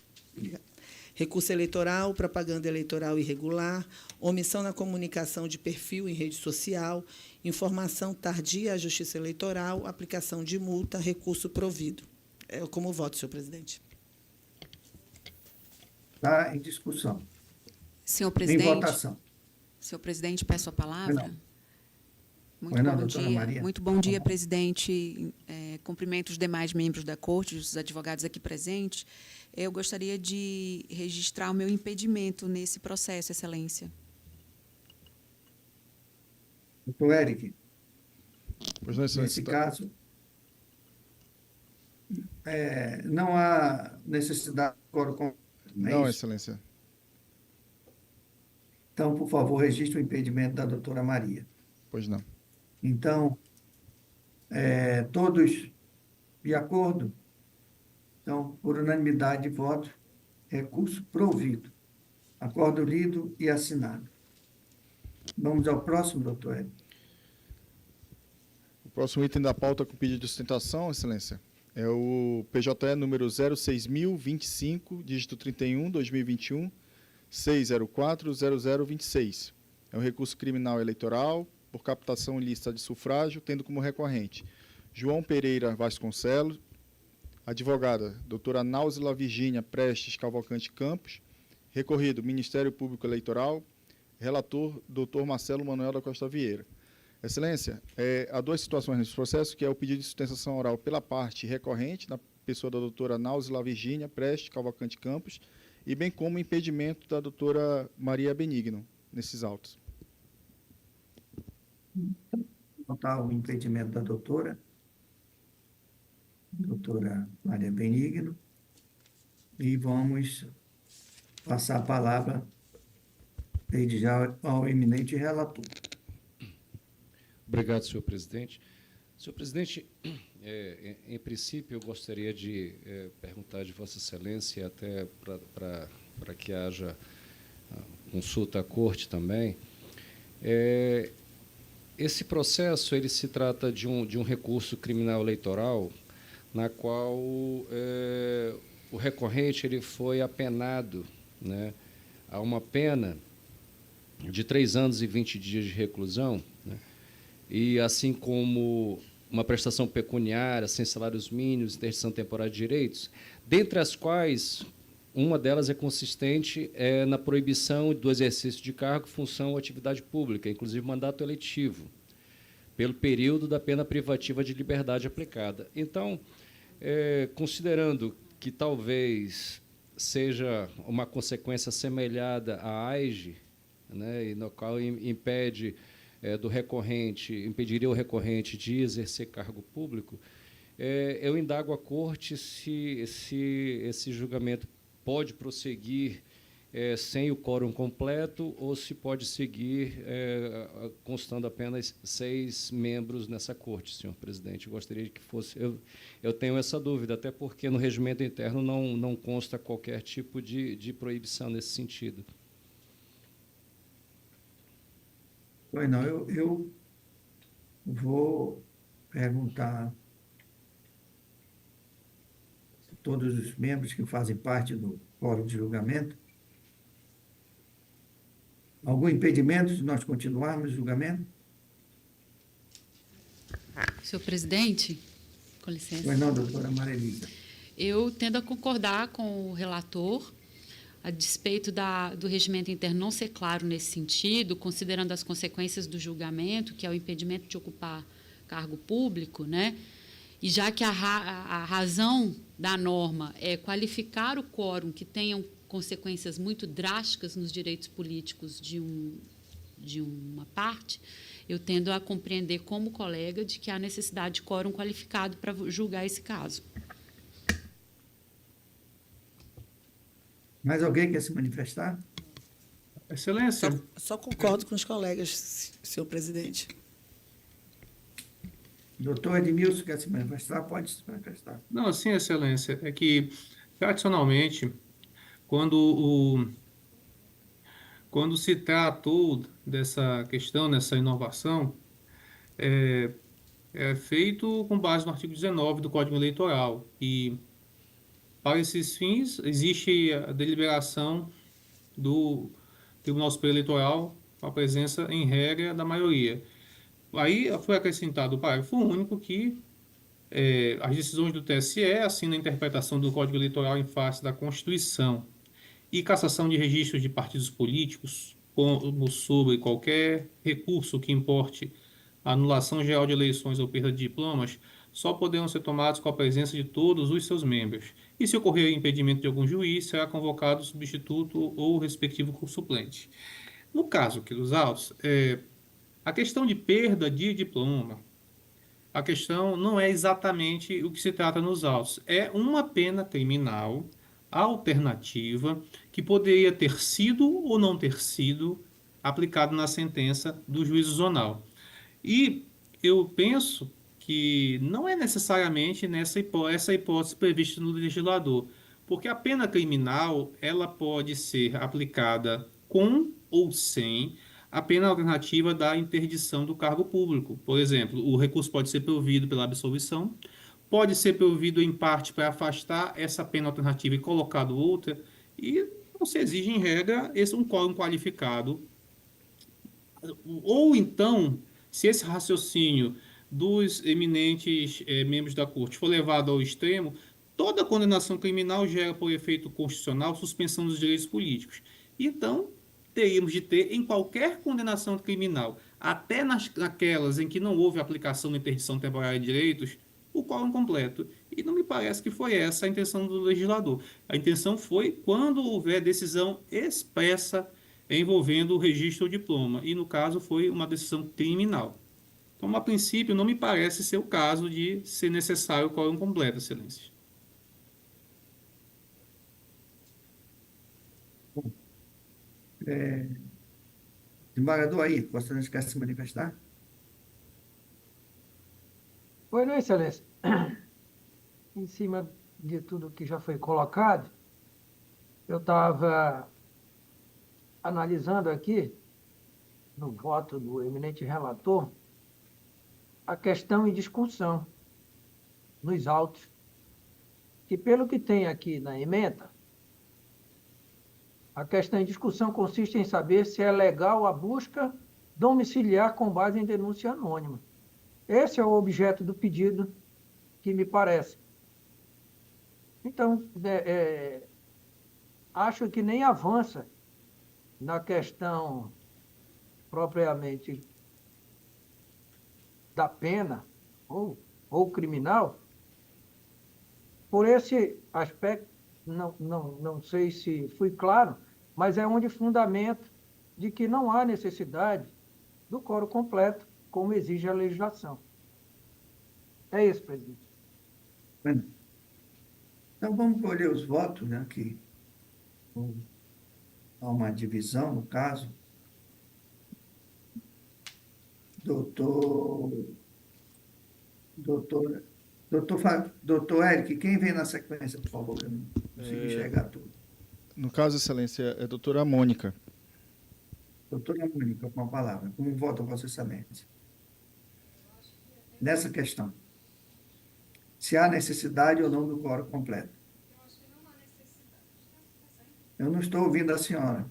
recurso eleitoral, propaganda eleitoral irregular, omissão na comunicação de perfil em rede social, informação tardia à Justiça Eleitoral, aplicação de multa, recurso provido. É como voto, senhor presidente. Está em discussão. Senhor Em presidente, votação. senhor presidente, peço a palavra. Pois Muito Pois não, bom doutora dia. Maria. Muito bom dia, presidente. Cumprimento os demais membros da corte, os advogados aqui presentes. Eu gostaria de registrar o meu impedimento nesse processo, excelência. Doutor Eric, Pois não, excelência. nesse caso, não há necessidade de quórum completo, não é Não, isso? excelência. Então, por favor, registre o impedimento da doutora Maria. Pois não. Então, todos de acordo? Então, por unanimidade de voto, recurso provido. Acordo lido e assinado. Vamos ao próximo, doutor Hélio. O próximo item da pauta com pedido de sustentação, excelência, é o PJE número 06025, dígito 31, 2021, 6040026. É um recurso criminal eleitoral por captação ilícita de sufrágio, tendo como recorrente João Pereira Vasconcelos, advogada doutora Náusila Virgínia Prestes Cavalcante Campos, recorrido Ministério Público Eleitoral, relator doutor Marcelo Manuel da Costa Vieira. Excelência, há duas situações nesse processo, que é o pedido de sustentação oral pela parte recorrente, na pessoa da doutora Náusila Virgínia Prestes Cavalcante Campos, e bem como o impedimento da doutora Maria Benigno, nesses autos. Votar o impedimento da doutora Maria Benigno, e vamos passar a palavra desde já ao eminente relator. Obrigado, senhor presidente. Senhor presidente, em princípio, eu gostaria de perguntar de Vossa Excelência, até para que haja consulta à corte também. Esse processo ele se trata de um recurso criminal eleitoral, na qual o recorrente ele foi apenado, né, a uma pena de 3 anos e 20 dias de reclusão, né, e assim como uma prestação pecuniária, sem salários mínimos, interdição temporária de direitos, dentre as quais uma delas é consistente na proibição do exercício de cargo, função ou atividade pública, inclusive mandato eletivo, pelo período da pena privativa de liberdade aplicada. Então, considerando que talvez seja uma consequência semelhada à AIGE, né, e no qual impede impediria o recorrente de exercer cargo público, eu indago a corte se esse julgamento pode prosseguir sem o quórum completo ou se pode seguir constando apenas 6 membros nessa corte, senhor presidente. Eu gostaria que fosse... Eu tenho essa dúvida, até porque no regimento interno não consta qualquer tipo de proibição nesse sentido. Pois não, eu vou perguntar a todos os membros que fazem parte do quórum de julgamento. Algum impedimento de nós continuarmos o julgamento? Senhor presidente, com licença. Pois não, doutora Maria Elisa. Eu tendo a concordar com o relator, a despeito do regimento interno não ser claro nesse sentido, considerando as consequências do julgamento, que é o impedimento de ocupar cargo público, né? E já que a razão da norma é qualificar o quórum que tenham consequências muito drásticas nos direitos políticos de uma parte, eu tendo a compreender como colega de que há necessidade de quórum qualificado para julgar esse caso. Mais alguém quer se manifestar? Excelência. Só concordo com os colegas, senhor presidente. Doutor Edmilson quer se manifestar? Pode se manifestar. Não, sim, Excelência, é que, tradicionalmente, quando se tratou dessa questão, dessa inovação, é feito com base no artigo 19 do Código Eleitoral, e Para esses fins, existe a deliberação do Tribunal Superior Eleitoral com a presença em regra da maioria. Aí foi acrescentado o parágrafo único que as decisões do TSE assinam a interpretação do Código Eleitoral em face da Constituição e cassação de registros de partidos políticos, como sobre qualquer recurso que importe a anulação geral de eleições ou perda de diplomas, só poderão ser tomados com a presença de todos os seus membros. E se ocorrer impedimento de algum juiz, será convocado o substituto ou o respectivo suplente. No caso aqui dos autos, a questão de perda de diploma, a questão não é exatamente o que se trata nos autos. É uma pena criminal alternativa que poderia ter sido ou não ter sido aplicada na sentença do juízo zonal. E eu penso que não é necessariamente essa hipótese prevista no legislador, porque a pena criminal ela pode ser aplicada com ou sem a pena alternativa da interdição do cargo público. Por exemplo, o recurso pode ser provido pela absolvição, pode ser provido em parte para afastar essa pena alternativa e colocado outra, e não se exige, em regra, um quórum qualificado. Ou então, se esse raciocínio dos eminentes membros da Corte for levado ao extremo, toda condenação criminal gera, por efeito constitucional, suspensão dos direitos políticos. Então, teríamos de ter, em qualquer condenação criminal, até naquelas em que não houve aplicação da interdição temporária de direitos, o quórum completo. E não me parece que foi essa a intenção do legislador. A intenção foi quando houver decisão expressa envolvendo o registro ou diploma. E, no caso, foi uma decisão criminal. Então, a princípio, não me parece ser o caso de ser necessário o quórum completo, Excelência. Desembargador aí, gostaria de se manifestar? Pois não, Excelência. Em cima de tudo que já foi colocado, eu estava analisando aqui, no voto do eminente relator, a questão em discussão nos autos, que pelo que tem aqui na emenda, a questão em discussão consiste em saber se é legal a busca domiciliar com base em denúncia anônima. Esse é o objeto do pedido, que me parece. Então, acho que nem avança na questão propriamente da pena ou criminal. Por esse aspecto, não sei se fui claro, mas é onde fundamento de que não há necessidade do quórum completo, como exige a legislação. É isso, presidente. Bueno, então, vamos colher os votos, né, que há uma divisão, no caso. Doutor Eric, quem vem na sequência, por favor? Eu não consigo enxergar tudo. No caso, Excelência, é a doutora Mônica. Doutora Mônica, com a palavra. Como vota Vossa Excelência? Nessa questão. Se há necessidade ou não do quórum completo. Eu não estou ouvindo a senhora.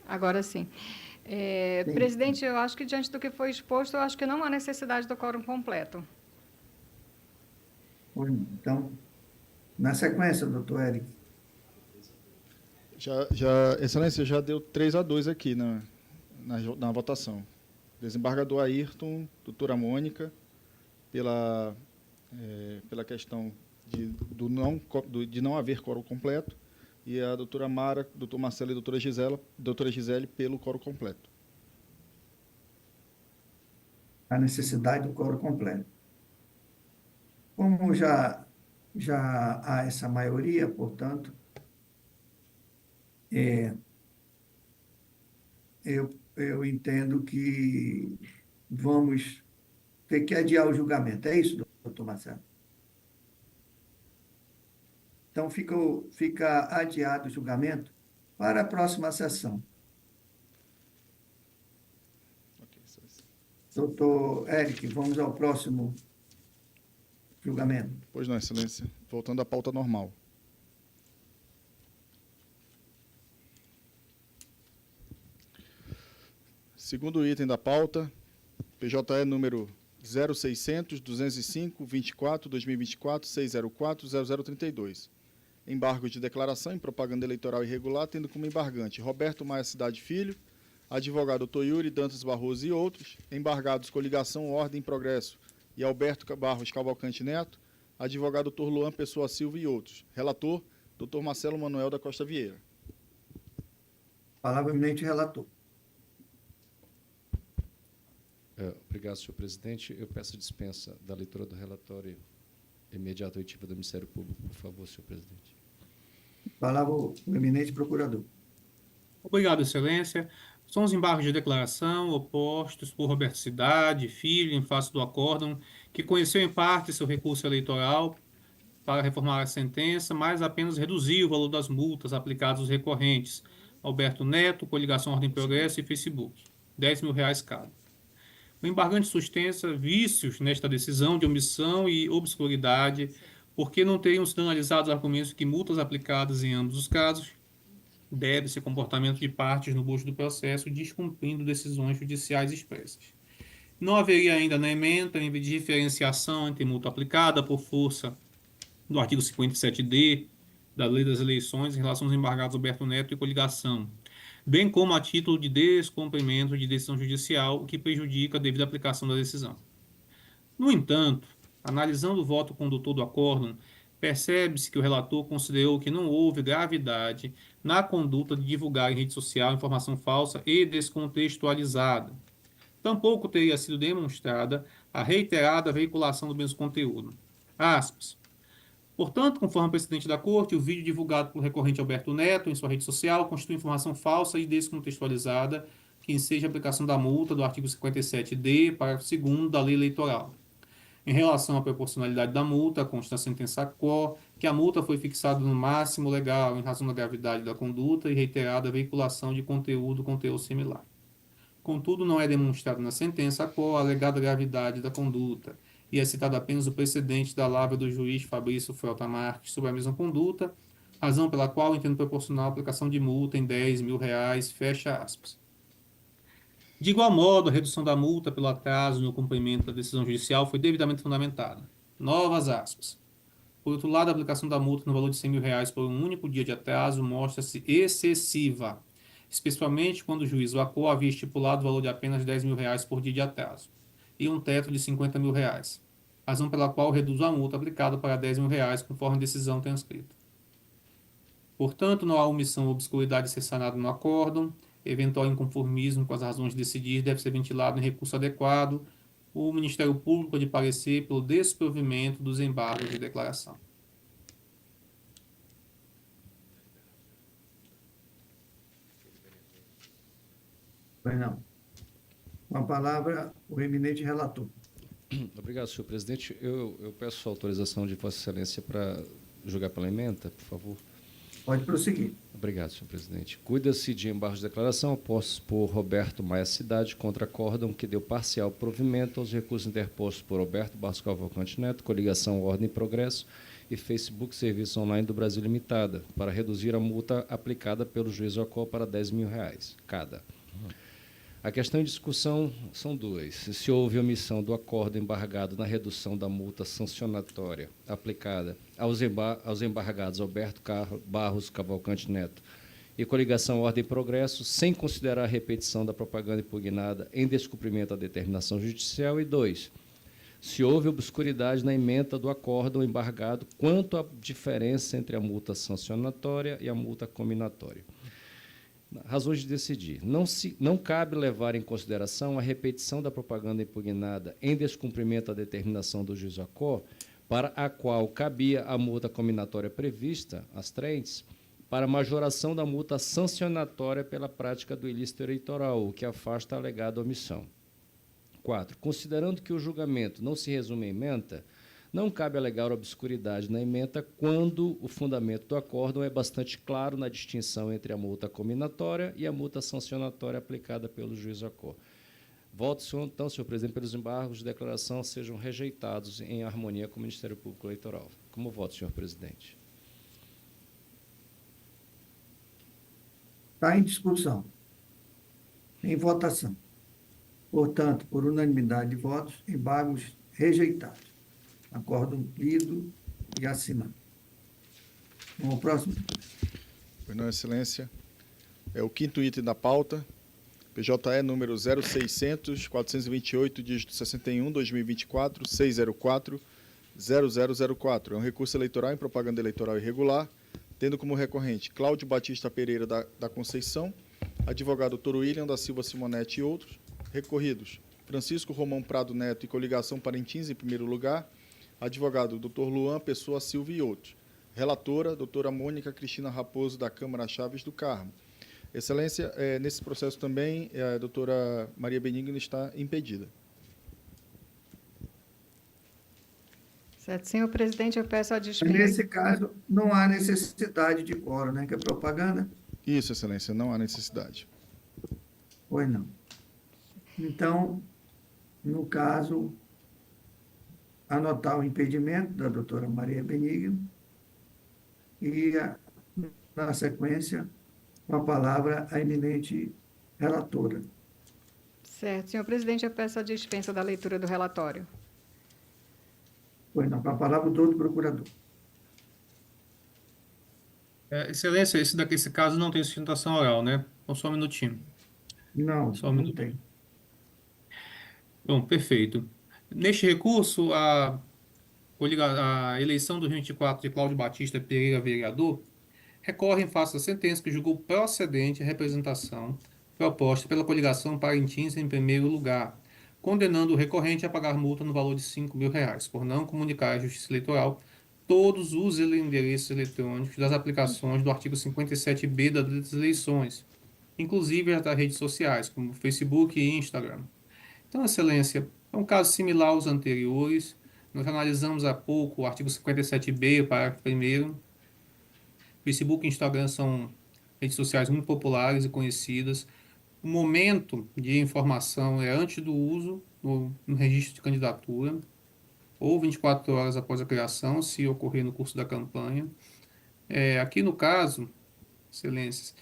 Agora sim. Sim. Presidente, eu acho que diante do que foi exposto, eu acho que não há necessidade do quórum completo. Então, na sequência, doutor Eric. Excelência, já deu 3-2 aqui na votação. Desembargador Ayrton, doutora Mônica, pela questão de não haver quórum completo, e a doutora Mara, doutor Marcelo e doutora Gisele pelo quórum completo. A necessidade do quórum completo. Como já há essa maioria, portanto, eu entendo que vamos ter que adiar o julgamento. É isso, doutor Marcelo? Então, fica adiado o julgamento para a próxima sessão. Doutor Eric, vamos ao próximo julgamento. Pois não, Excelência. Voltando à pauta normal. Segundo item da pauta, PJE número 0600-205-24-2024-604-0032. Embargo de declaração em propaganda eleitoral irregular, tendo como embargante Roberto Maia Cidade Filho, advogado Dr. Yuri Dantas Barroso e outros, embargados Coligação Ordem e Progresso e Alberto Barros Cavalcante Neto, advogado Dr. Luan Pessoa Silva e outros. Relator, Dr. Marcelo Manuel da Costa Vieira. Palavra eminente relator. Obrigado, senhor presidente. Eu peço dispensa da leitura do relatório imediato e oitiva do Ministério Público, por favor, senhor presidente. Palavra o eminente procurador. Obrigado, Excelência. São os embargos de declaração opostos por Roberto Cidade Filho, em face do acórdão, que conheceu em parte seu recurso eleitoral para reformar a sentença, mas apenas reduzir o valor das multas aplicadas aos recorrentes Alberto Neto, Coligação Ordem e Progresso e Facebook, R$10.000 cada. O embargante sustenta vícios nesta decisão de omissão e obscuridade, porque não teriam sido analisados argumentos que multas aplicadas em ambos os casos deve-se comportamento de partes no bojo do processo, descumprindo decisões judiciais expressas. Não haveria ainda na ementa nível de diferenciação entre multa aplicada por força do artigo 57D da Lei das Eleições em relação aos embargados Alberto Neto e coligação, bem como a título de descumprimento de decisão judicial, o que prejudica a devida aplicação da decisão. No entanto, analisando o voto condutor do acórdão, percebe-se que o relator considerou que não houve gravidade na conduta de divulgar em rede social informação falsa e descontextualizada. Tampouco teria sido demonstrada a reiterada veiculação do mesmo conteúdo. Aspas. Portanto, conforme o presidente da Corte, o vídeo divulgado pelo recorrente Alberto Neto em sua rede social constitui informação falsa e descontextualizada que enseja a aplicação da multa do artigo 57D, parágrafo 2º da Lei Eleitoral. Em relação à proporcionalidade da multa, consta na sentença quo que a multa foi fixada no máximo legal em razão da gravidade da conduta e reiterada a veiculação de conteúdo com teor similar. Contudo, não é demonstrado na sentença quo a alegada gravidade da conduta, e é citado apenas o precedente da lavra do juiz Fabrício Frota Marques sobre a mesma conduta, razão pela qual entendo proporcional a aplicação de multa em R$10.000, fecha aspas. De igual modo, a redução da multa pelo atraso no cumprimento da decisão judicial foi devidamente fundamentada. Novas aspas. Por outro lado, a aplicação da multa no valor de R$100.000 por um único dia de atraso mostra-se excessiva, especialmente quando o juiz Vacó havia estipulado o valor de apenas R$10.000 por dia de atraso e um teto de R$50.000, razão pela qual reduz a multa aplicada para R$10.000 conforme a decisão transcrita. Portanto, não há omissão ou obscuridade a ser sanada no acórdão, eventual inconformismo com as razões de decidir deve ser ventilado em recurso adequado, o Ministério Público pode parecer pelo desprovimento dos embargos de declaração. Pois não. Com a palavra, o eminente relator. Obrigado, senhor presidente. Eu peço a autorização de Vossa Excelência para julgar pela ementa, por favor. Pode prosseguir. Obrigado, senhor presidente. Cuida-se de embargos de declaração opostos por Roberto Maia Cidade contra acórdão que deu parcial provimento aos recursos interpostos por Alberto Barros Cavalcante Neto, Coligação Ordem e Progresso e Facebook Serviço Online do Brasil Limitada, para reduzir a multa aplicada pelo juiz Ocó para R$10.000 cada. A questão em discussão são duas. Se houve omissão do acordo embargado na redução da multa sancionatória aplicada aos embargados Alberto Barros Cavalcante Neto e Coligação Ordem e Progresso, sem considerar a repetição da propaganda impugnada em descumprimento da determinação judicial. E dois, se houve obscuridade na ementa do acórdão embargado quanto à diferença entre a multa sancionatória e a multa cominatória. Razões de decidir. Não cabe levar em consideração a repetição da propaganda impugnada em descumprimento da determinação do juiz Ocó, para a qual cabia a multa cominatória prevista, as trentes, para majoração da multa sancionatória pela prática do ilícito eleitoral, o que afasta a alegada omissão. 4. Considerando que o julgamento não se resume à ementa, não cabe alegar obscuridade na ementa quando o fundamento do acórdão é bastante claro na distinção entre a multa cominatória e a multa sancionatória aplicada pelo juiz Ocó. Voto, então, senhor presidente, pelos embargos de declaração sejam rejeitados em harmonia com o Ministério Público Eleitoral. Como voto, senhor presidente? Está em discussão. Em votação. Portanto, por unanimidade de votos, embargos rejeitados. Acordo lido e assinado. Vamos ao próximo. Pois não, Excelência. É o quinto item da pauta. PJE número 0600 428, dígito 61, 2024, 604, 0004. É um recurso eleitoral em propaganda eleitoral irregular, tendo como recorrente Cláudio Batista Pereira da Conceição, advogado Dr. William da Silva Simonetti e outros. Recorridos: Francisco Romão Prado Neto e coligação Parintins, em primeiro lugar. Advogado Dr. Luan Pessoa Silva e outros. Relatora, doutora Mônica Cristina Raposo, da Câmara Chaves do Carmo. Excelência, nesse processo também, a doutora Maria Benigno está impedida. Certo. Senhor presidente, eu peço a dispensa. Nesse caso, não há necessidade de quórum, né? Que é propaganda? Isso, Excelência, não há necessidade. Pois não. Então, no caso, anotar o impedimento da doutora Maria Benigno e, na sequência, com a palavra a eminente relatora. Certo. Senhor presidente, eu peço a dispensa da leitura do relatório. Pois não, com a palavra do outro procurador. Excelência, esse caso não tem sustentação oral, né? Então, só um minutinho. Não, Só um não minuto. tem. Bom, perfeito. Neste recurso, a eleição do 24 de Cláudio Batista Pereira, vereador, recorre em face da sentença que julgou procedente a representação proposta pela coligação Parintins em primeiro lugar, condenando o recorrente a pagar multa no valor de R$ 5.000 por não comunicar à Justiça Eleitoral todos os endereços eletrônicos das aplicações do artigo 57b das leis das eleições, inclusive as das redes sociais, como Facebook e Instagram. Então, Excelência, é um caso similar aos anteriores. Nós analisamos há pouco o artigo 57b, parágrafo 1º. Facebook e Instagram são redes sociais muito populares e conhecidas. O momento de informação é antes do uso no registro de candidatura, ou 24 horas após a criação, se ocorrer no curso da campanha. Aqui no caso, Excelências,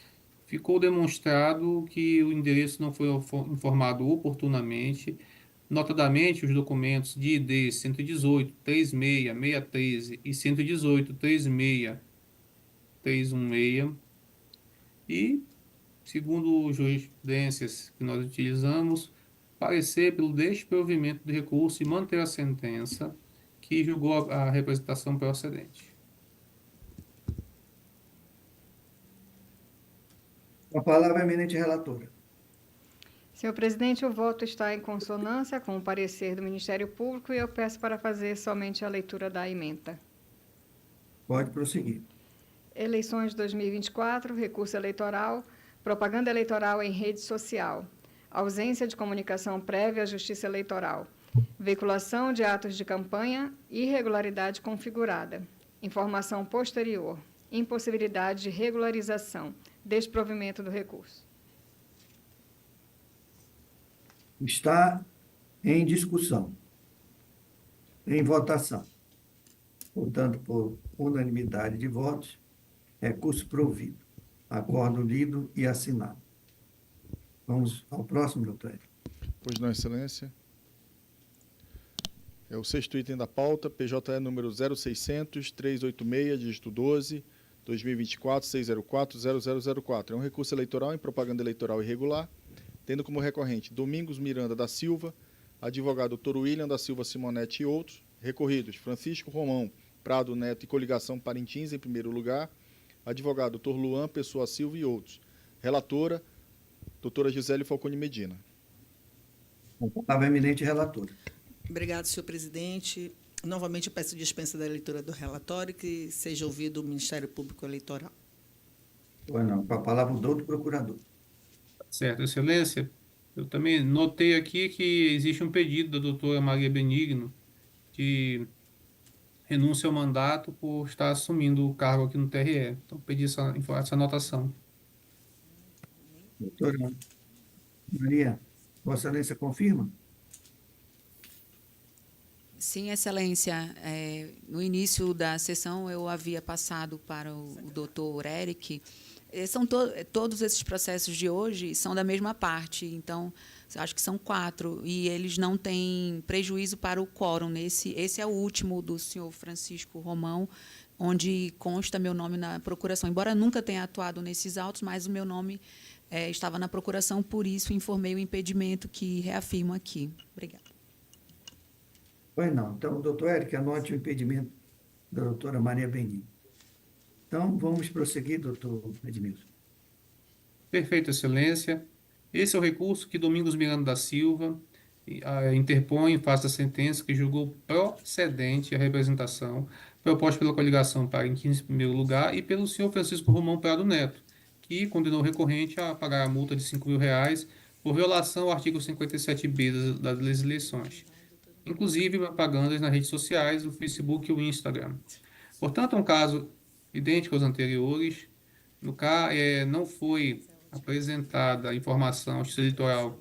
ficou demonstrado que o endereço não foi informado oportunamente, notadamente os documentos de ID 118, 36, 613 e 118, 36, 316, e, segundo jurisprudências que nós utilizamos, parecer pelo desprovimento de recurso e manter a sentença que julgou a representação procedente. Com a palavra a eminente relatora. Senhor presidente, o voto está em consonância com o parecer do Ministério Público e eu peço para fazer somente a leitura da ementa. Pode prosseguir. Eleições 2024, recurso eleitoral, propaganda eleitoral em rede social, ausência de comunicação prévia à Justiça Eleitoral, veiculação de atos de campanha, irregularidade configurada, informação posterior, impossibilidade de regularização, desprovimento do recurso. Está em discussão. Em votação. Portanto, por unanimidade de votos, recurso provido. Acordo lido e assinado. Vamos ao próximo, doutor. Pois não, Excelência. É o sexto item da pauta, PJE número 0600 386, dígito 12, 2024, 604, 0004. É um recurso eleitoral em propaganda eleitoral irregular, tendo como recorrente Domingos Miranda da Silva, advogado Dr. William da Silva Simonetti e outros. Recorridos: Francisco Romão Prado Neto e coligação Parintins, em primeiro lugar. Advogado Dr. Luan Pessoa Silva e outros. Relatora, doutora Gisele Falcone Medina. Com a palavra a eminente relatora. Obrigado, senhor presidente. Novamente, eu peço dispensa da leitura do relatório e que seja ouvido o Ministério Público Eleitoral. Pois não, com a palavra do outro procurador. Certo, Excelência. Eu também notei aqui que existe um pedido da doutora Maria Benigno de renúncia ao mandato por estar assumindo o cargo aqui no TRE. Então, pedi essa anotação. Doutora Maria, Vossa Excelência confirma? Sim, Excelência. No início da sessão, eu havia passado para o doutor Eric. Todos esses processos de hoje são da mesma parte, então, acho que são 4, e eles não têm prejuízo para o quórum. Esse é o último do senhor Francisco Romão, onde consta meu nome na procuração. Embora eu nunca tenha atuado nesses autos, mas o meu nome estava na procuração, por isso informei o impedimento que reafirmo aqui. Obrigada. Pois não. Então, doutor Eric, anote o impedimento da doutora Maria Benigno. Então, vamos prosseguir, doutor Edmilson. Perfeito, Excelência. Esse é o recurso que Domingos Miranda da Silva interpõe em face da sentença que julgou procedente a representação proposta pela coligação para inquérito em primeiro lugar e pelo senhor Francisco Romão Prado Neto, que condenou o recorrente a pagar a multa de R$ 5.000 por violação ao artigo 57b das leis de eleições, inclusive propagandas nas redes sociais, o Facebook e o Instagram. Portanto, é um caso idêntico aos anteriores. No caso, não foi apresentada a informação à Justiça Eleitoral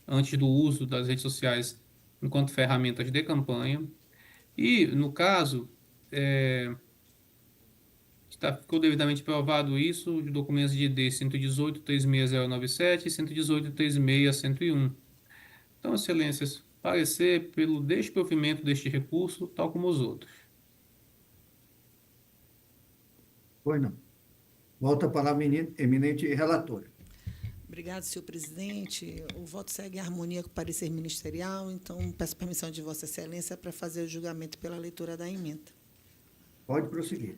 antes do uso das redes sociais enquanto ferramentas de campanha. E, no caso, ficou devidamente provado isso, os documentos de ID 118.36097 e 118.36101. Então, Excelências, parecer pelo desprovimento deste recurso, tal como os outros. Pois não. Volta a palavra eminente relatora. Obrigado, senhor presidente. O voto segue em harmonia com o parecer ministerial, então peço permissão de Vossa Excelência para fazer o julgamento pela leitura da emenda. Pode prosseguir.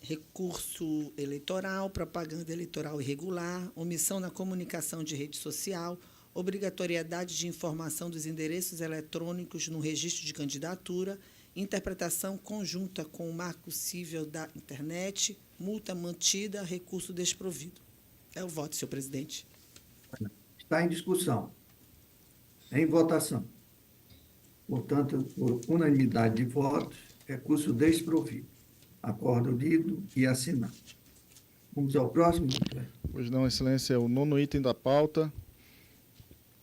Recurso eleitoral, propaganda eleitoral irregular, omissão na comunicação de rede social, obrigatoriedade de informação dos endereços eletrônicos no registro de candidatura, interpretação conjunta com o marco civil da internet, multa mantida, recurso desprovido. É o voto, senhor presidente. Está em discussão. Em votação. Portanto, por unanimidade de votos, recurso desprovido. Acordo lido e assinado. Vamos ao próximo, doutor. Pois não, Excelência, é o 9º item da pauta.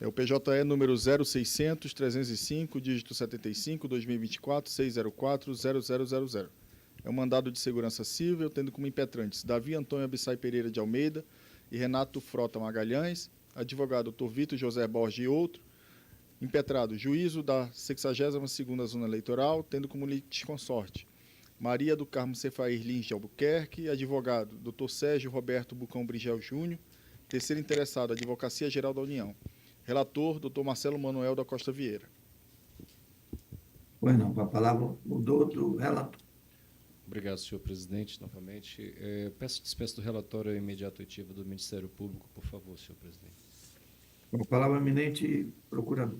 É o PJE número 0600-305, dígito 75, 2024, 604, 0000. É um mandado de segurança civil, tendo como impetrantes Davi Antônio Abissai Pereira de Almeida e Renato Frota Magalhães, advogado Dr. Vitor José Borges e outro, impetrado juízo da 62ª Zona Eleitoral, tendo como litisconsorte Maria do Carmo Cefair Lins de Albuquerque, advogado Dr. Sérgio Roberto Bucão Brigel Júnior, terceiro interessado, Advocacia Geral da União. Relator, Dr. Marcelo Manuel da Costa Vieira. Pois não, com a palavra o doutor relator. Obrigado, senhor presidente, novamente. Peço dispensa do relatório imediato ativo do Ministério Público, por favor, senhor presidente. Com a palavra eminente procurador.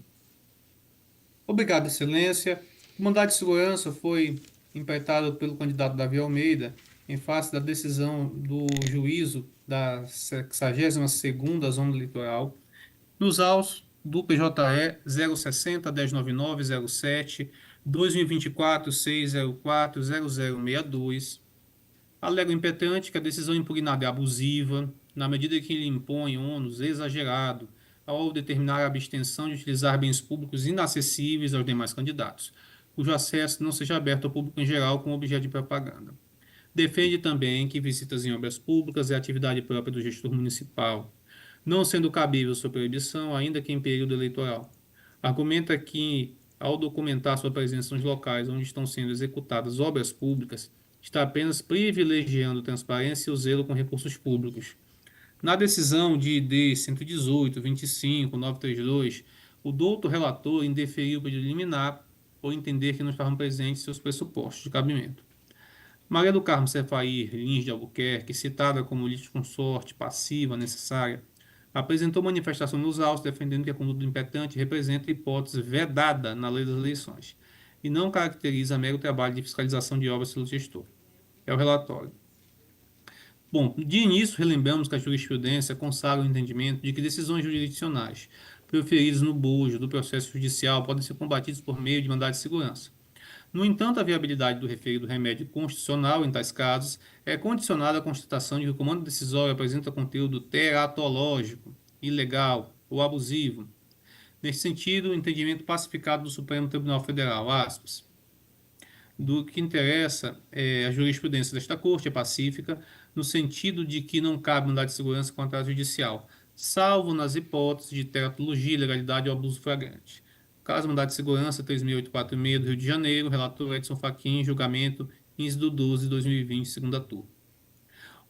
Obrigado, Excelência. O mandado de segurança foi impetrado pelo candidato Davi Almeida em face da decisão do juízo da 62ª Zona Eleitoral, nos autos do PJE 060-1099-07, 2024-604-0062, alega o impetrante que a decisão impugnada é abusiva, na medida que lhe impõe ônus exagerado ao determinar a abstenção de utilizar bens públicos inacessíveis aos demais candidatos, cujo acesso não seja aberto ao público em geral como objeto de propaganda. Defende também que visitas em obras públicas é atividade própria do gestor municipal, não sendo cabível sua proibição, ainda que em período eleitoral. Argumenta que, ao documentar sua presença nos locais onde estão sendo executadas obras públicas, está apenas privilegiando a transparência e o zelo com recursos públicos. Na decisão de ID 118-25-932, o doutor relator indeferiu o pedido liminar por entender que não estavam presentes seus pressupostos de cabimento. Maria do Carmo Cefair Lins de Albuquerque, citada como litisconsorte passiva necessária, apresentou manifestação nos autos defendendo que a conduta do impetrante representa hipótese vedada na lei das eleições e não caracteriza mero trabalho de fiscalização de obras pelo gestor. É o relatório. Bom, de início, relembramos que a jurisprudência consagra o entendimento de que decisões jurisdicionais proferidas no bojo do processo judicial podem ser combatidas por meio de mandado de segurança. No entanto, a viabilidade do referido remédio constitucional, em tais casos, é condicionada à constatação de que o comando decisório apresenta conteúdo teratológico, ilegal ou abusivo. Neste sentido, o entendimento pacificado do Supremo Tribunal Federal, aspas, do que interessa a jurisprudência desta Corte é pacífica, no sentido de que não cabe mandado de segurança contra a judicial, salvo nas hipóteses de teratologia, ilegalidade ou abuso flagrante. Caso mandado de segurança 3.846 do Rio de Janeiro, relator Edson Fachin, julgamento 15 de 12 de 2020, segunda turma.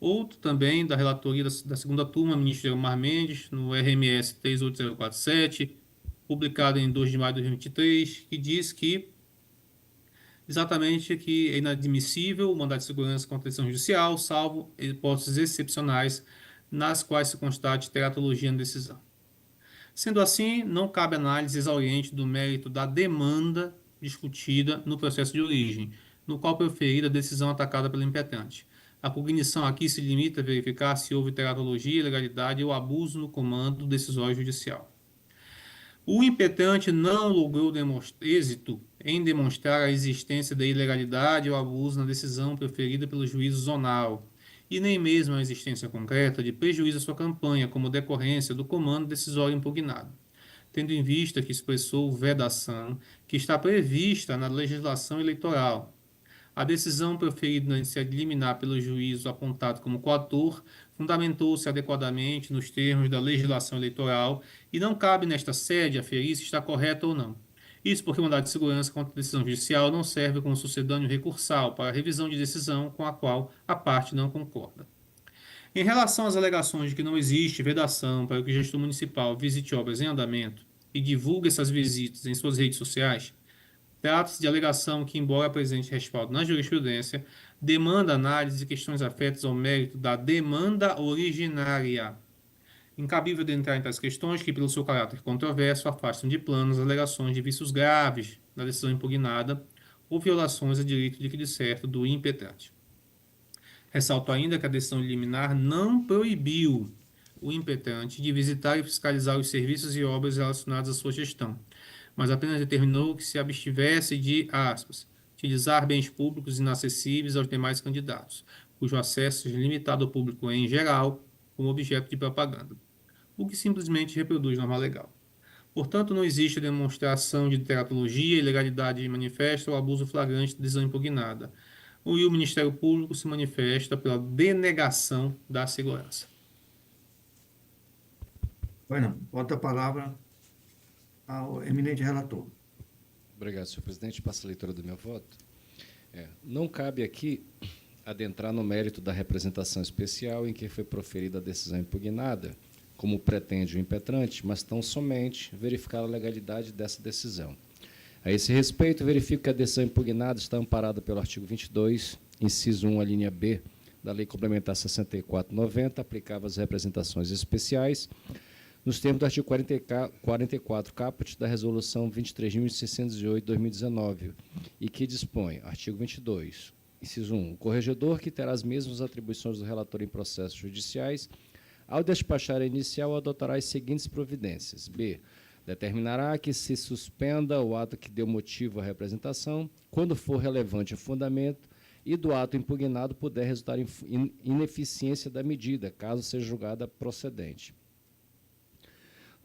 Outro também da relatoria da segunda turma, ministro Elmar Mendes, no RMS 38047, publicado em 2 de maio de 2023, que diz que exatamente que é inadmissível o mandado de segurança contra a decisão judicial, salvo hipóteses excepcionais nas quais se constate teratologia na decisão. Sendo assim, não cabe análise exauriente do mérito da demanda discutida no processo de origem, no qual proferida a decisão atacada pelo impetente. A cognição aqui se limita a verificar se houve teratologia, ilegalidade ou abuso no comando decisório judicial. O impetente não logrou êxito em demonstrar a existência da ilegalidade ou abuso na decisão proferida pelo juízo zonal, e nem mesmo a existência concreta de prejuízo à sua campanha como decorrência do comando decisório impugnado, tendo em vista que expressou vedação que está prevista na legislação eleitoral. A decisão proferida na iniciativa liminar pelo juízo apontado como coautor fundamentou-se adequadamente nos termos da legislação eleitoral e não cabe nesta sede aferir se está correta ou não. Isso porque o mandado de segurança contra a decisão judicial não serve como sucedâneo recursal para a revisão de decisão com a qual a parte não concorda. Em relação às alegações de que não existe vedação para que o gestor municipal visite obras em andamento e divulgue essas visitas em suas redes sociais, trata-se de alegação que, embora apresente respaldo na jurisprudência, demanda análise de questões afetas ao mérito da demanda originária. Incabível de entrar em tais questões que, pelo seu caráter controverso, afastam de plano as alegações de vícios graves na decisão impugnada ou violações a direito de que disserta do impetente. Ressalto ainda que a decisão liminar não proibiu o impetente de visitar e fiscalizar os serviços e obras relacionados à sua gestão, mas apenas determinou que se abstivesse de, aspas, utilizar bens públicos inacessíveis aos demais candidatos, cujo acesso é limitado ao público em geral, como objeto de propaganda, o que simplesmente reproduz norma legal. Portanto, não existe demonstração de teratologia, ilegalidade manifesta ou abuso flagrante da decisão impugnada. E o Ministério Público se manifesta pela denegação da segurança. Bueno, volta a palavra ao eminente relator. Obrigado, senhor presidente. Passa a leitura do meu voto. Não cabe aqui adentrar no mérito da representação especial em que foi proferida a decisão impugnada, como pretende o impetrante, mas tão somente verificar a legalidade dessa decisão. A esse respeito, verifico que a decisão impugnada está amparada pelo artigo 22, inciso 1, a linha B, da Lei Complementar 64/90, aplicável às representações especiais, nos termos do artigo 44 caput da Resolução 23.608/2019, e que dispõe, artigo 22, inciso 1, o corregedor, que terá as mesmas atribuições do relator em processos judiciais, ao despachar a inicial, adotará as seguintes providências. B. Determinará que se suspenda o ato que deu motivo à representação, quando for relevante o fundamento e do ato impugnado puder resultar em ineficiência da medida, caso seja julgada procedente.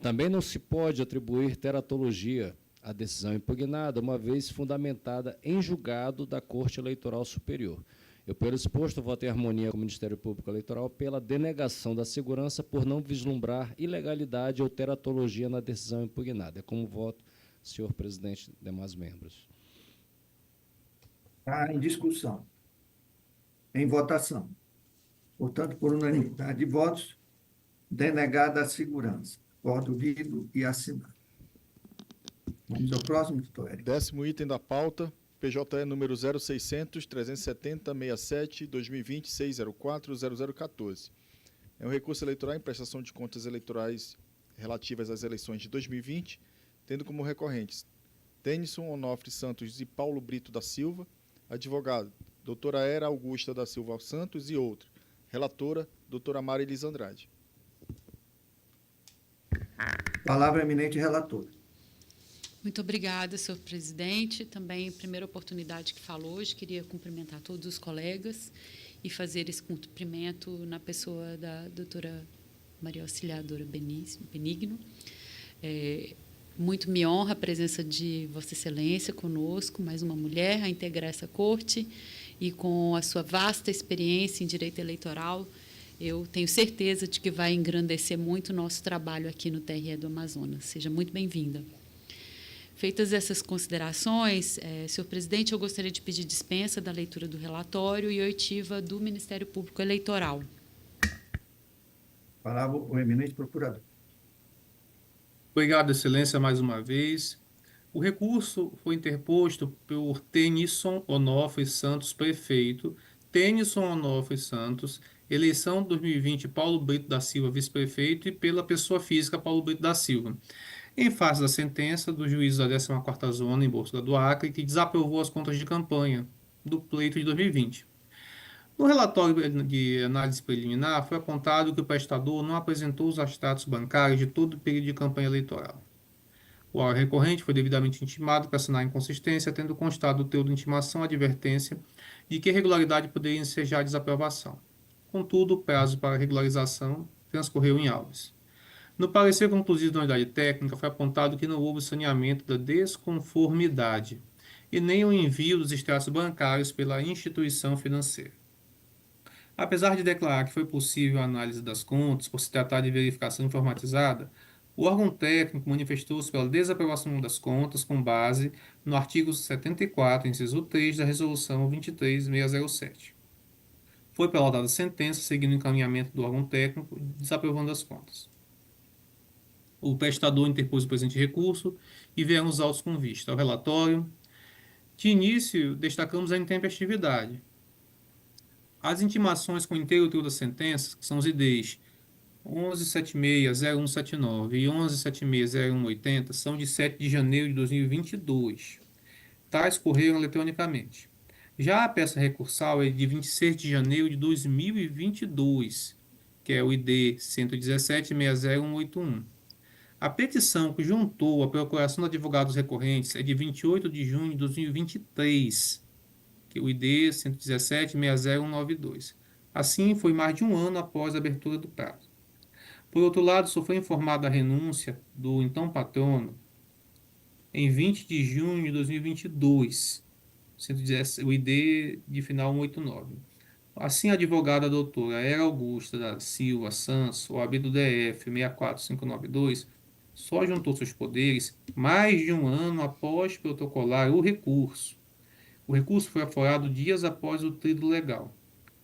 Também não se pode atribuir teratologia à decisão impugnada, uma vez fundamentada em julgado da Corte Eleitoral Superior. Eu, pelo exposto, voto em harmonia com o Ministério Público Eleitoral pela denegação da segurança por não vislumbrar ilegalidade ou teratologia na decisão impugnada. É como voto, senhor presidente e demais membros. Está em discussão. Em votação. Portanto, por unanimidade de votos, denegada a segurança. Acordo lido e assinado. Vamos ao próximo, doutor Érico. 10º item da pauta, PJE número 0600-370-67-2020-604-0014. É um recurso eleitoral em prestação de contas eleitorais relativas às eleições de 2020, tendo como recorrentes Tennyson Onofre Santos e Paulo Brito da Silva, advogado, doutora Era Augusta da Silva Santos e outra, relatora, doutora Mara Elisa Andrade. Palavra eminente relator. Muito obrigada, senhor presidente. Também, primeira oportunidade que falo hoje, queria cumprimentar todos os colegas e fazer esse cumprimento na pessoa da doutora Maria Auxiliadora Benigno. Muito me honra a presença de Vossa Excelência conosco, mais uma mulher a integrar essa corte, e com a sua vasta experiência em direito eleitoral, eu tenho certeza de que vai engrandecer muito o nosso trabalho aqui no TRE do Amazonas. Seja muito bem-vinda. Feitas essas considerações, senhor presidente, eu gostaria de pedir dispensa da leitura do relatório e oitiva do Ministério Público Eleitoral. Palavra o eminente procurador. Obrigado, Excelência, mais uma vez. O recurso foi interposto por Tennyson Onofre Santos, prefeito. Tennyson Onofre Santos, eleição 2020, Paulo Brito da Silva, vice-prefeito, e pela pessoa física, Paulo Brito da Silva. Em face da sentença do juiz da 14ª Zona, em Bolsa do Acre, que desaprovou as contas de campanha do pleito de 2020. No relatório de análise preliminar, foi apontado que o prestador não apresentou os extratos bancários de todo o período de campanha eleitoral. O recorrente foi devidamente intimado para assinar a inconsistência, tendo constado do teor de intimação a advertência de que a irregularidade poderia ensejar a desaprovação. Contudo, o prazo para regularização transcorreu em aulas. No parecer conclusivo da unidade técnica, foi apontado que não houve saneamento da desconformidade e nem o envio dos extratos bancários pela instituição financeira. Apesar de declarar que foi possível a análise das contas por se tratar de verificação informatizada, o órgão técnico manifestou-se pela desaprovação das contas com base no artigo 74, inciso 3 da Resolução 23607. Foi pelautada a sentença, seguindo o encaminhamento do órgão técnico, desaprovando as contas. O prestador interpôs o presente recurso e vieram os autos com vista ao relatório. De início, destacamos a intempestividade. As intimações com o inteiro teor da sentença, que são os IDs 1176-0179 e 1176-0180, são de 7 de janeiro de 2022. Tais correram eletronicamente. Já a peça recursal é de 26 de janeiro de 2022, que é o ID 117-60181. A petição que juntou a Procuração de Advogados Recorrentes é de 28 de junho de 2023, que é o ID 117-60192. Assim, foi mais de um ano após a abertura do prazo. Por outro lado, só foi informada a renúncia do então patrono em 20 de junho de 2022, o ID de final 189. Assim, a advogada doutora Era Augusta da Silva Santos, OAB do DF 64592, só juntou seus poderes mais de um ano após protocolar o recurso. O recurso foi aforado dias após o tríduo legal.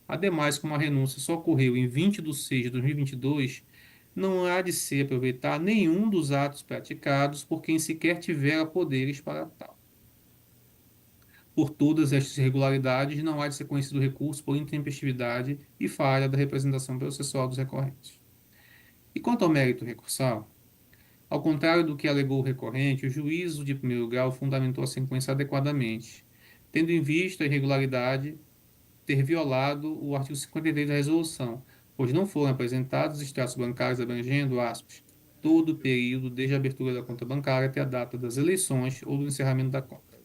Ademais, como a renúncia só ocorreu em 20 de 6 de 2022, não há de se aproveitar nenhum dos atos praticados por quem sequer tivera poderes para tal. Por todas estas irregularidades, não há de ser conhecido o recurso por intempestividade e falha da representação processual dos recorrentes. E quanto ao mérito recursal, ao contrário do que alegou o recorrente, o juízo de primeiro grau fundamentou a sequência adequadamente, tendo em vista a irregularidade ter violado o artigo 53 da resolução, pois não foram apresentados extratos bancários abrangendo, aspas, todo o período desde a abertura da conta bancária até a data das eleições ou do encerramento da conta.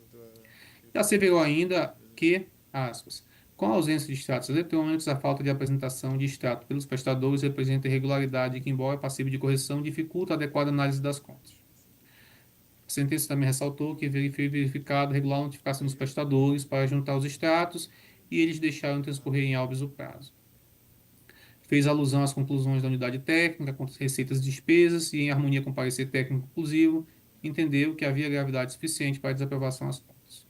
E asseverou ainda que, aspas, com a ausência de extratos eletrônicos, a falta de apresentação de extrato pelos prestadores representa irregularidade que, embora passível de correção, dificulta a adequada análise das contas. A sentença também ressaltou que foi verificado regular notificação dos prestadores para juntar os extratos e eles deixaram transcorrer em autos o prazo. Fez alusão às conclusões da unidade técnica quanto às receitas e despesas e, em harmonia com o parecer técnico conclusivo, entendeu que havia gravidade suficiente para a desaprovação das contas.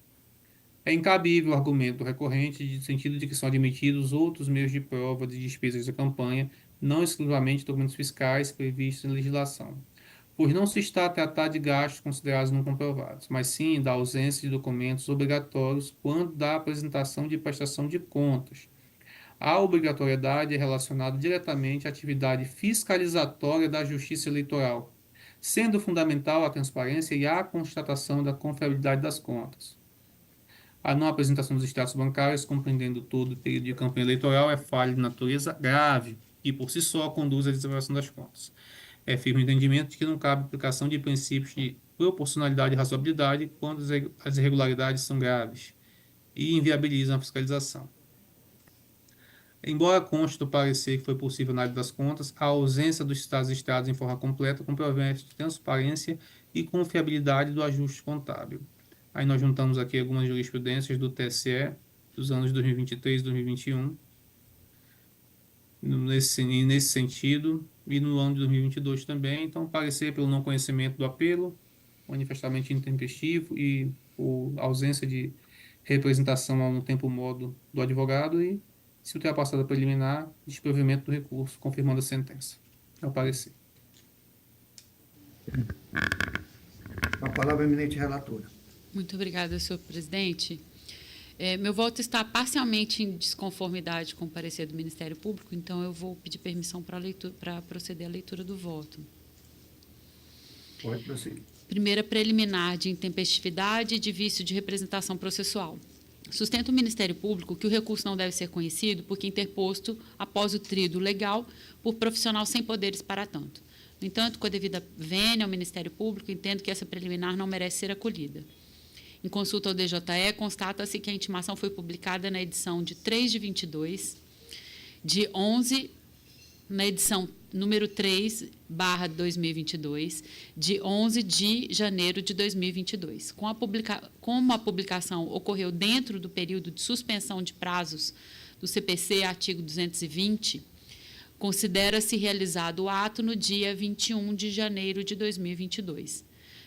É incabível o argumento do recorrente no sentido de que são admitidos outros meios de prova de despesas da campanha, não exclusivamente documentos fiscais previstos em legislação, pois não se está a tratar de gastos considerados não comprovados, mas sim da ausência de documentos obrigatórios quando da apresentação de prestação de contas. A obrigatoriedade é relacionada diretamente à atividade fiscalizatória da Justiça Eleitoral, sendo fundamental a transparência e a constatação da confiabilidade das contas. A não apresentação dos extratos bancários, compreendendo todo o período de campanha eleitoral, é falha de natureza grave e, por si só, conduz à desaprovação das contas. É firme o entendimento de que não cabe aplicação de princípios de proporcionalidade e razoabilidade quando as irregularidades são graves e inviabilizam a fiscalização. Embora conste do parecer que foi possível análise das contas, a ausência dos estados listados em forma completa compromete a transparência e confiabilidade do ajuste contábil. Aí nós juntamos aqui algumas jurisprudências do TSE dos anos 2023 e 2021, nesse sentido, e no ano de 2022 também. Então, parecer pelo não conhecimento do apelo, manifestamente intempestivo e por ausência de representação no tempo modo do advogado e, se ultrapassada preliminar, desprovimento do recurso, confirmando a sentença. É o parecer. Com a palavra, a eminente relatora. Muito obrigada, senhor presidente. Meu voto está parcialmente em desconformidade com o parecer do Ministério Público, então eu vou pedir permissão para proceder à leitura do voto. Pode prosseguir. Primeira preliminar de intempestividade e de vício de representação processual. Sustenta o Ministério Público que o recurso não deve ser conhecido porque interposto após o trido legal por profissional sem poderes para tanto. No entanto, com a devida vênia ao Ministério Público, entendo que essa preliminar não merece ser acolhida. Em consulta ao DJE, constata-se que a intimação foi publicada na edição de 3 de 22, de 11, na edição número 3/2022, de 11 de janeiro de 2022. Como a publicação ocorreu dentro do período de suspensão de prazos do CPC, artigo 220, considera-se realizado o ato no dia 21 de janeiro de 2022.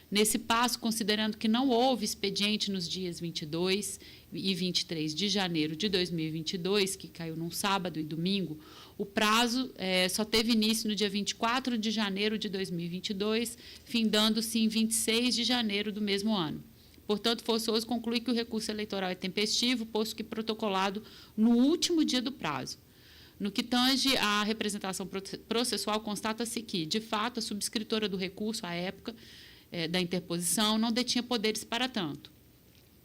Nesse passo, considerando que não houve expediente nos dias 22 e 23 de janeiro de 2022, que caiu num sábado e domingo, o prazo só teve início no dia 24 de janeiro de 2022, findando-se em 26 de janeiro do mesmo ano. Portanto, forçoso concluir que o recurso eleitoral é tempestivo, posto que protocolado no último dia do prazo. No que tange à representação processual, constata-se que, de fato, a subscritora do recurso, à época da interposição, não detinha poderes para tanto.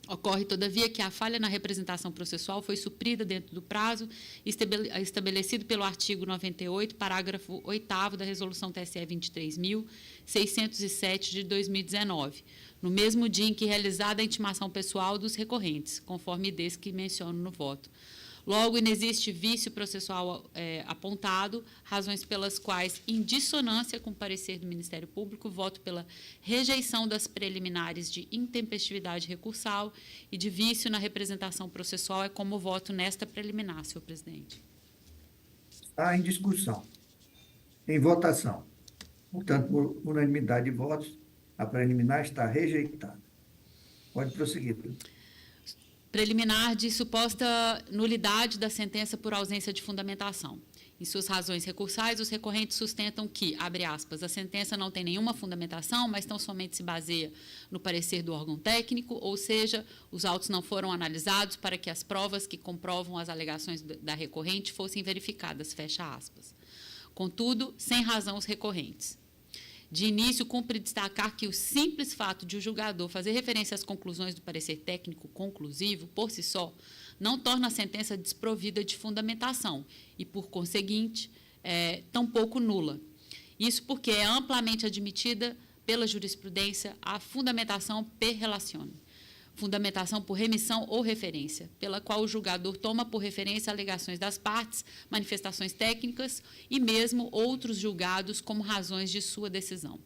Ocorre, todavia, que a falha na representação processual foi suprida dentro do prazo estabelecido pelo artigo 98, parágrafo 8º da Resolução TSE 23.607 de 2019, no mesmo dia em que realizada a intimação pessoal dos recorrentes, conforme desse que menciono no voto. Logo, inexiste vício processual apontado, razões pelas quais, em dissonância com o parecer do Ministério Público, voto pela rejeição das preliminares de intempestividade recursal e de vício na representação processual, é como voto nesta preliminar, senhor presidente. Está em discussão. Em votação. Portanto, por unanimidade de votos, a preliminar está rejeitada. Pode prosseguir. Preliminar de suposta nulidade da sentença por ausência de fundamentação. Em suas razões recursais, os recorrentes sustentam que, abre aspas, a sentença não tem nenhuma fundamentação, mas tão somente se baseia no parecer do órgão técnico, ou seja, os autos não foram analisados para que as provas que comprovam as alegações da recorrente fossem verificadas, fecha aspas. Contudo, sem razão os recorrentes. De início, cumpre destacar que o simples fato de o julgador fazer referência às conclusões do parecer técnico conclusivo, por si só, não torna a sentença desprovida de fundamentação e, por conseguinte, tampouco nula. Isso porque é amplamente admitida pela jurisprudência a fundamentação per relationem, fundamentação por remissão ou referência, pela qual o julgador toma por referência alegações das partes, manifestações técnicas e mesmo outros julgados como razões de sua decisão.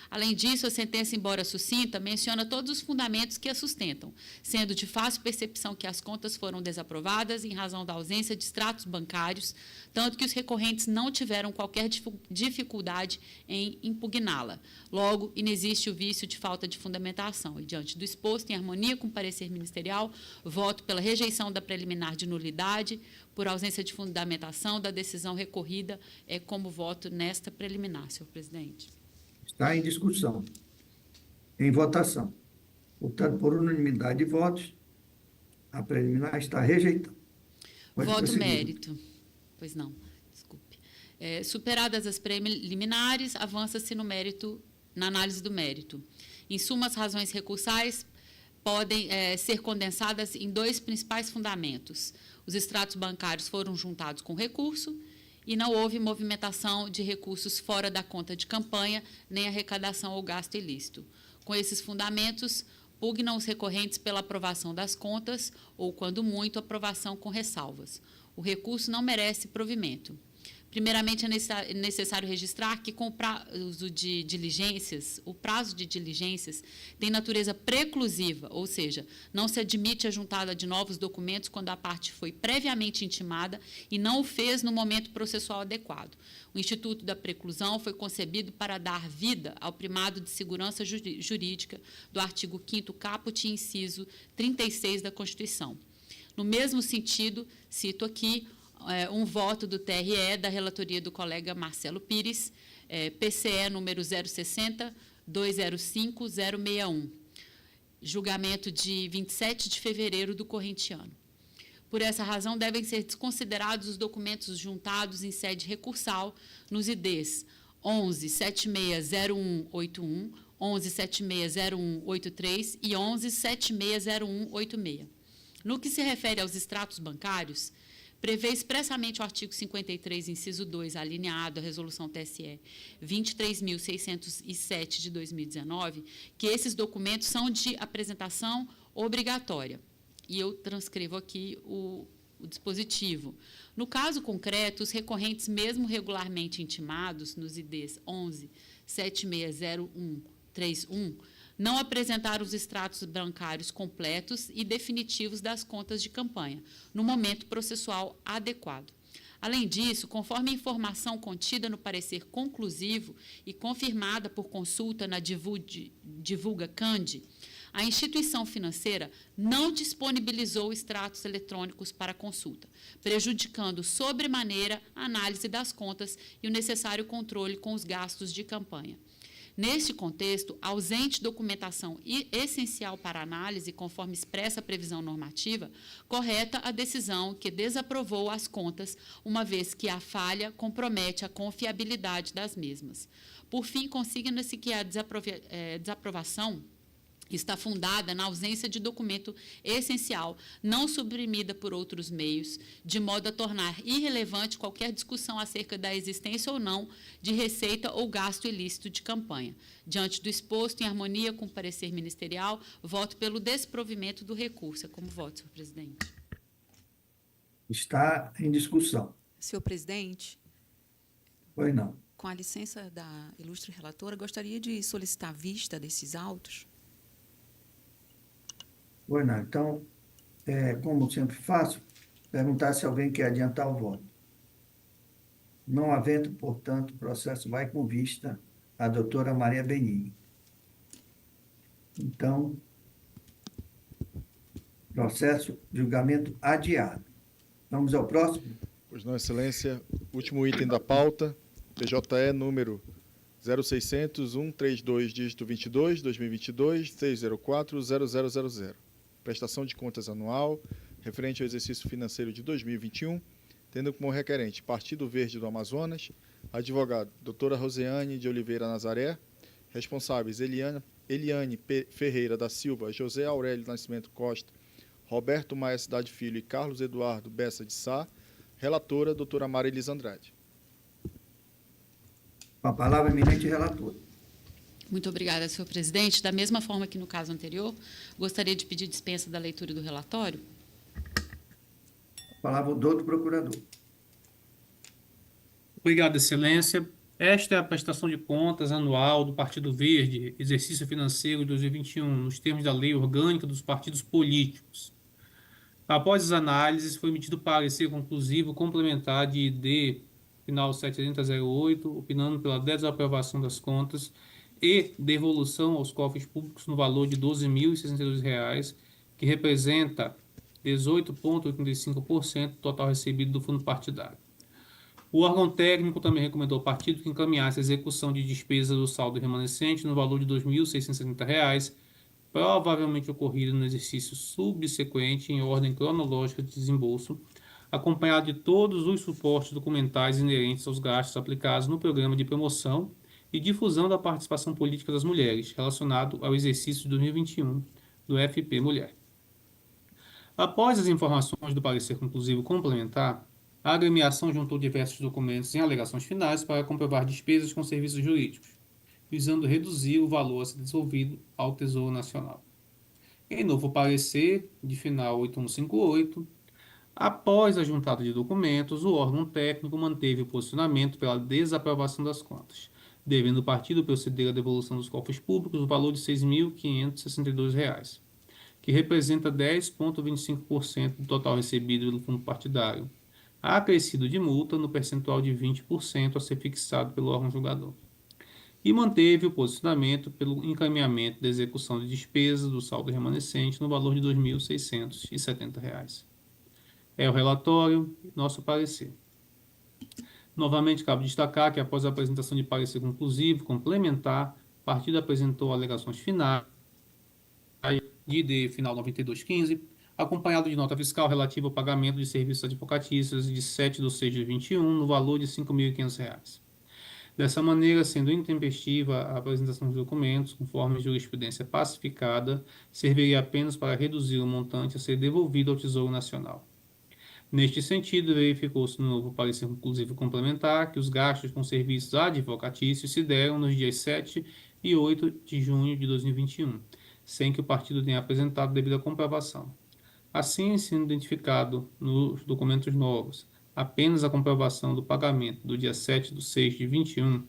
Além disso, a sentença, embora sucinta, menciona todos os fundamentos que a sustentam, sendo de fácil percepção que as contas foram desaprovadas em razão da ausência de extratos bancários, tanto que os recorrentes não tiveram qualquer dificuldade em impugná-la. Logo, inexiste o vício de falta de fundamentação. E, diante do exposto, em harmonia com o parecer ministerial, voto pela rejeição da preliminar de nulidade, por ausência de fundamentação da decisão recorrida, como voto nesta preliminar, senhor presidente. Está em discussão. Em votação. Portanto, por unanimidade de votos, a preliminar está rejeitada. Pode Voto prosseguir. mérito. Pois não, desculpe. Superadas as preliminares, avança-se no mérito, na análise do mérito. Em suma, as razões recursais podem ser condensadas em dois principais fundamentos. Os extratos bancários foram juntados com recurso e não houve movimentação de recursos fora da conta de campanha, nem arrecadação ou gasto ilícito. Com esses fundamentos, pugnam os recorrentes pela aprovação das contas ou, quando muito, aprovação com ressalvas. O recurso não merece provimento. Primeiramente, é necessário registrar que, com o prazo de diligências, o prazo de diligências tem natureza preclusiva, ou seja, não se admite a juntada de novos documentos quando a parte foi previamente intimada e não o fez no momento processual adequado. O Instituto da Preclusão foi concebido para dar vida ao primado de segurança jurídica do artigo 5º caput, inciso 36 da Constituição. No mesmo sentido, cito aqui um voto do TRE da relatoria do colega Marcelo Pires, PCE número 060-205-061, julgamento de 27 de fevereiro do corrente ano. Por essa razão, devem ser desconsiderados os documentos juntados em sede recursal nos IDs 11760181, 11760183 e 11760186. No que se refere aos extratos bancários, prevê expressamente o artigo 53, inciso 2, alineado à Resolução TSE 23.607 de 2019, que esses documentos são de apresentação obrigatória. E eu transcrevo aqui o dispositivo. No caso concreto, os recorrentes, mesmo regularmente intimados, nos IDs 11, 760131, não apresentaram os extratos bancários completos e definitivos das contas de campanha, no momento processual adequado. Além disso, conforme a informação contida no parecer conclusivo e confirmada por consulta na Divulga Candi, a instituição financeira não disponibilizou extratos eletrônicos para consulta, prejudicando sobremaneira a análise das contas e o necessário controle com os gastos de campanha. Neste contexto, ausente documentação essencial para análise, conforme expressa a previsão normativa, correta a decisão que desaprovou as contas, uma vez que a falha compromete a confiabilidade das mesmas. Por fim, consigna-se que a desaprovação está fundada na ausência de documento essencial, não suprimida por outros meios, de modo a tornar irrelevante qualquer discussão acerca da existência ou não de receita ou gasto ilícito de campanha. Diante do exposto, em harmonia com o parecer ministerial, voto pelo desprovimento do recurso. É como voto, senhor presidente. Está em discussão. Senhor presidente, Pois não. com a licença da ilustre relatora, gostaria de solicitar vista desses autos. Pois não. Então, como sempre faço, perguntar se alguém quer adiantar o voto. Não havendo, portanto, o processo vai com vista à doutora Maria Benigno. Então, processo, julgamento adiado. Vamos ao próximo? Pois não, Excelência. Último item da pauta, PJE número 0600-132, dígito 22, 2022, 604-0000. Prestação de contas anual, referente ao exercício financeiro de 2021, tendo como requerente Partido Verde do Amazonas, advogado doutora Rosiane de Oliveira Nazaré, responsáveis Eliane Ferreira da Silva, José Aurélio Nascimento Costa, Roberto Maia Cidade Filho e Carlos Eduardo Bessa de Sá, relatora doutora Mara Elisa Andrade. Com a palavra, eminente relator. Muito obrigada, senhor presidente. Da mesma forma que no caso anterior, gostaria de pedir dispensa da leitura do relatório. A palavra, o doutor procurador. Obrigado, Excelência. Esta é a prestação de contas anual do Partido Verde, exercício financeiro de 2021, nos termos da Lei Orgânica dos Partidos Políticos. Após as análises, foi emitido parecer conclusivo complementar de ID final 7008, opinando pela desaprovação das contas e devolução aos cofres públicos no valor de R$ 12.062, que representa 18,85% do total recebido do fundo partidário. O órgão técnico também recomendou ao partido que encaminhasse a execução de despesas do saldo remanescente no valor de R$ 2.670, provavelmente ocorrido no exercício subsequente em ordem cronológica de desembolso, acompanhado de todos os suportes documentais inerentes aos gastos aplicados no programa de promoção e difusão da participação política das mulheres, relacionado ao exercício de 2021 do FP Mulher. Após as informações do parecer conclusivo complementar, a agremiação juntou diversos documentos em alegações finais para comprovar despesas com serviços jurídicos, visando reduzir o valor a ser devolvido ao Tesouro Nacional. Em novo parecer, de final 8158, Após a juntada de documentos, o órgão técnico manteve o posicionamento pela desaprovação das contas, devendo o partido proceder à devolução dos cofres públicos o valor de R$ 6.562, que representa 10,25% do total recebido pelo fundo partidário, acrescido de multa no percentual de 20% a ser fixado pelo órgão julgador. E manteve o posicionamento pelo encaminhamento da execução de despesas do saldo remanescente no valor de R$ 2.670. É o relatório, nosso parecer. Novamente, cabe destacar que após a apresentação de parecer conclusivo, complementar, o partido apresentou alegações finais de ID final 9215, acompanhado de nota fiscal relativa ao pagamento de serviços advocatícios de 7/6/21, no valor de R$ 5.500. Dessa maneira, sendo intempestiva a apresentação de documentos, conforme jurisprudência pacificada, serviria apenas para reduzir o montante a ser devolvido ao Tesouro Nacional. Neste sentido, verificou-se no novo parecer conclusivo complementar que os gastos com serviços advocatícios se deram nos dias 7 e 8 de junho de 2021, sem que o partido tenha apresentado devida comprovação. Assim, sendo identificado nos documentos novos apenas a comprovação do pagamento do dia 7/6/21,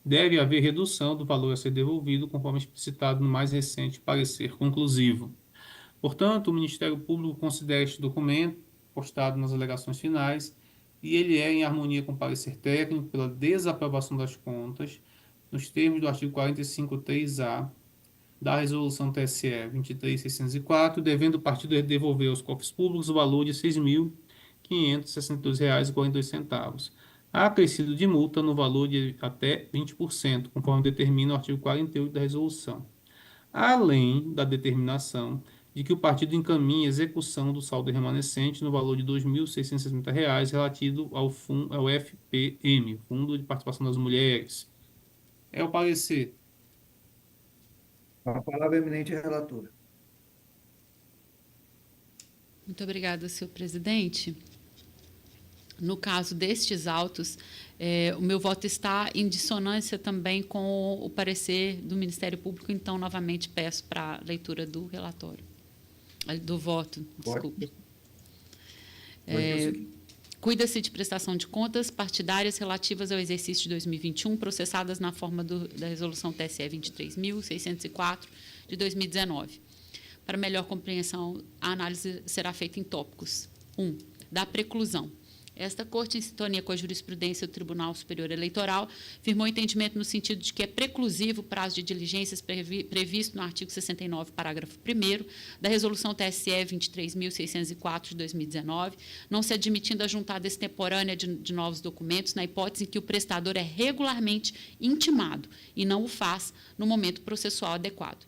deve haver redução do valor a ser devolvido, conforme explicitado no mais recente parecer conclusivo. Portanto, o Ministério Público considera este documento postado nas alegações finais e ele é em harmonia com o parecer técnico pela desaprovação das contas, nos termos do artigo 45.3a da Resolução TSE 23.604, devendo o partido devolver aos cofres públicos o valor de R$ 6.562,42, acrescido de multa no valor de até 20%, conforme determina o artigo 48 da resolução, além da determinação de que o partido encaminhe a execução do saldo remanescente no valor de R$ 2.670 relativo ao FPM, Fundo de Participação das Mulheres. É o parecer. Com a palavra, eminente relatora. Muito obrigada, senhor presidente. No caso destes autos, o meu voto está em dissonância também com o parecer do Ministério Público, então, novamente, peço para a leitura do relatório, do voto, desculpe. Cuida-se de prestação de contas partidárias relativas ao exercício de 2021, processadas na forma da Resolução TSE 23.604, de 2019. Para melhor compreensão, a análise será feita em tópicos. 1. Da preclusão. Esta Corte, em sintonia com a jurisprudência do Tribunal Superior Eleitoral, firmou entendimento no sentido de que é preclusivo o prazo de diligências previsto no artigo 69, parágrafo 1º, da Resolução TSE 23.604, de 2019, não se admitindo a juntada extemporânea de novos documentos, na hipótese em que o prestador é regularmente intimado e não o faz no momento processual adequado.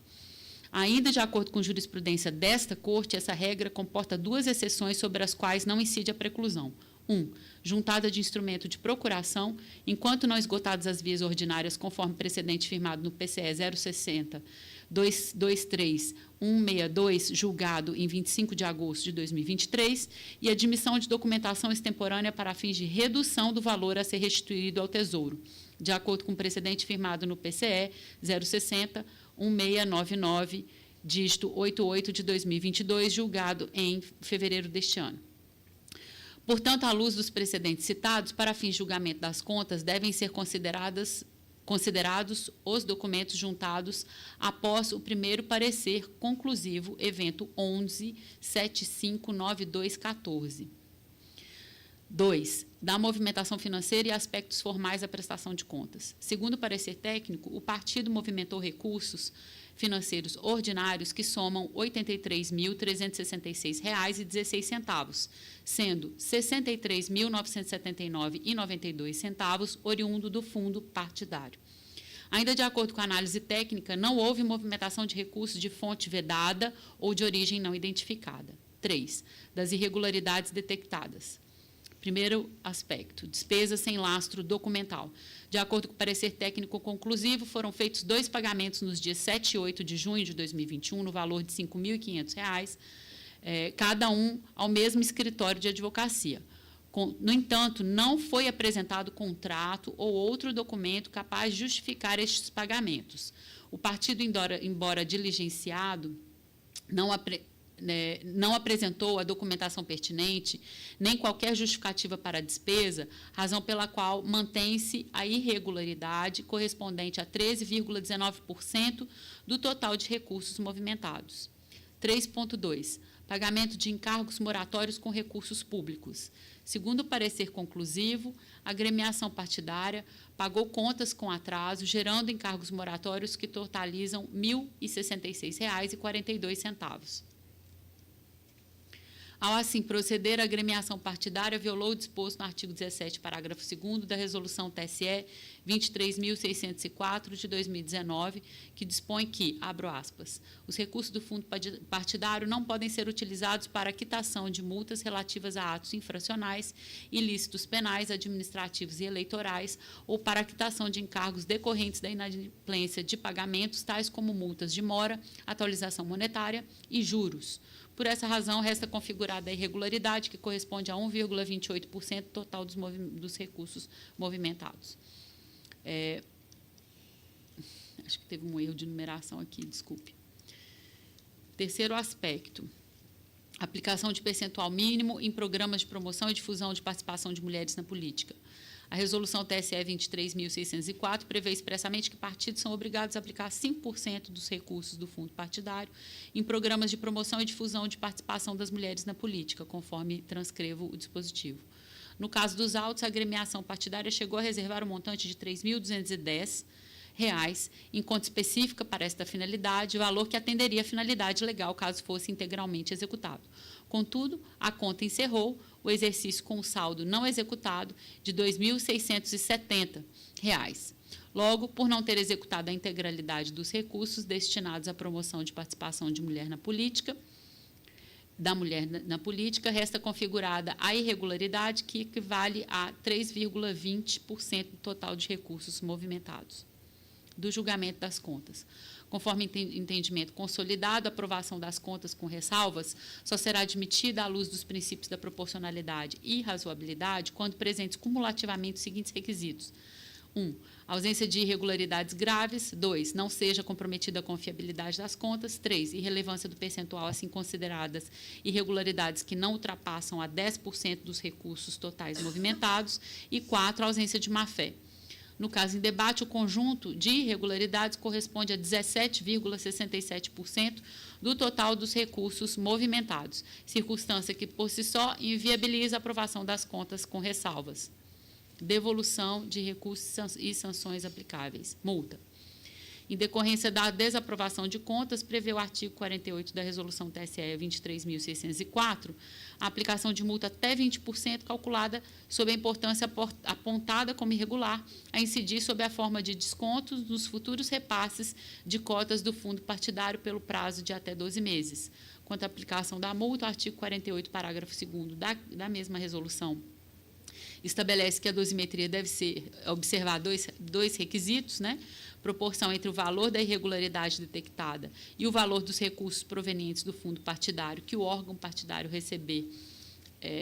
Ainda de acordo com jurisprudência desta Corte, essa regra comporta duas exceções sobre as quais não incide a preclusão. 1. Juntada de instrumento de procuração, enquanto não esgotadas as vias ordinárias, conforme precedente firmado no PCE 060-223-162, julgado em 25 de agosto de 2023, e admissão de documentação extemporânea para fins de redução do valor a ser restituído ao Tesouro, de acordo com o precedente firmado no PCE 060-1699, dígito 88 de 2022, julgado em fevereiro deste ano. Portanto, à luz dos precedentes citados, para fins de julgamento das contas, devem ser considerados os documentos juntados após o primeiro parecer conclusivo, evento 11.759214. 2. Da movimentação financeira e aspectos formais da prestação de contas. Segundo o parecer técnico, o partido movimentou recursos financeiros ordinários que somam R$ 83.366,16, sendo R$ 63.979,92 oriundo do fundo partidário. Ainda de acordo com a análise técnica, não houve movimentação de recursos de fonte vedada ou de origem não identificada. 3. Das irregularidades detectadas. Primeiro aspecto, despesas sem lastro documental. De acordo com o parecer técnico conclusivo, foram feitos 2 pagamentos nos dias 7 e 8 de junho de 2021, no valor de R$ 5.500, cada um ao mesmo escritório de advocacia. No entanto, não foi apresentado contrato ou outro documento capaz de justificar estes pagamentos. O partido, embora diligenciado, não apresentou a documentação pertinente, nem qualquer justificativa para a despesa, razão pela qual mantém-se a irregularidade correspondente a 13,19% do total de recursos movimentados. 3.2. Pagamento de encargos moratórios com recursos públicos. Segundo o parecer conclusivo, a agremiação partidária pagou contas com atraso, gerando encargos moratórios que totalizam R$ 1.066,42. Ao assim proceder, a agremiação partidária violou o disposto no artigo 17, parágrafo 2º da Resolução TSE 23.604, de 2019, que dispõe que, abro aspas, os recursos do fundo partidário não podem ser utilizados para a quitação de multas relativas a atos infracionais, ilícitos penais, administrativos e eleitorais, ou para a quitação de encargos decorrentes da inadimplência de pagamentos, tais como multas de mora, atualização monetária e juros. Por essa razão, resta configurada a irregularidade, que corresponde a 1,28% total dos recursos movimentados. Acho que teve um erro de numeração aqui, desculpe. Terceiro aspecto, aplicação de percentual mínimo em programas de promoção e difusão de participação de mulheres na política. A Resolução TSE 23.604 prevê expressamente que partidos são obrigados a aplicar 5% dos recursos do fundo partidário em programas de promoção e difusão de participação das mulheres na política, conforme transcrevo o dispositivo. No caso dos autos, a agremiação partidária chegou a reservar um montante de R$ 3.210 em conta específica para esta finalidade, valor que atenderia à finalidade legal caso fosse integralmente executado. Contudo, a conta encerrou o exercício com o saldo não executado de R$ 2.670. Logo, por não ter executado a integralidade dos recursos destinados à promoção de participação de mulher na política, resta configurada a irregularidade, que equivale a 3,20% do total de recursos movimentados. Do julgamento das contas. Conforme entendimento consolidado, a aprovação das contas com ressalvas só será admitida à luz dos princípios da proporcionalidade e razoabilidade quando presentes cumulativamente os seguintes requisitos. 1. Ausência de irregularidades graves. 2. Não seja comprometida a confiabilidade das contas. 3. Irrelevância do percentual assim consideradas irregularidades que não ultrapassam a 10% dos recursos totais movimentados. E 4. Ausência de má-fé. No caso em debate, o conjunto de irregularidades corresponde a 17,67% do total dos recursos movimentados, circunstância que, por si só, inviabiliza a aprovação das contas com ressalvas. Devolução de recursos e sanções aplicáveis. Multa. Em decorrência da desaprovação de contas, prevê o artigo 48 da Resolução TSE 23.604, a aplicação de multa até 20% calculada sob a importância apontada como irregular, a incidir sob a forma de descontos nos futuros repasses de cotas do fundo partidário pelo prazo de até 12 meses. Quanto à aplicação da multa, o artigo 48, parágrafo 2º da mesma resolução, estabelece que a dosimetria deve ser observar dois requisitos, né? Proporção entre o valor da irregularidade detectada e o valor dos recursos provenientes do fundo partidário que o órgão partidário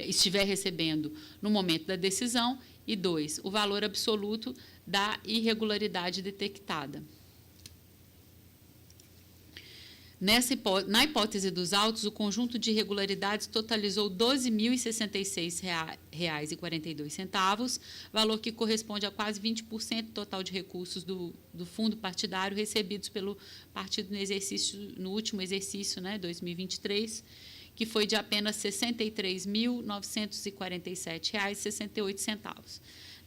estiver recebendo no momento da decisão. E 2, o valor absoluto da irregularidade detectada. Na hipótese dos autos, o conjunto de irregularidades totalizou R$ 12.066,42, valor que corresponde a quase 20% do total de recursos do fundo partidário recebidos pelo partido no último exercício, 2023, que foi de apenas R$ 63.947,68.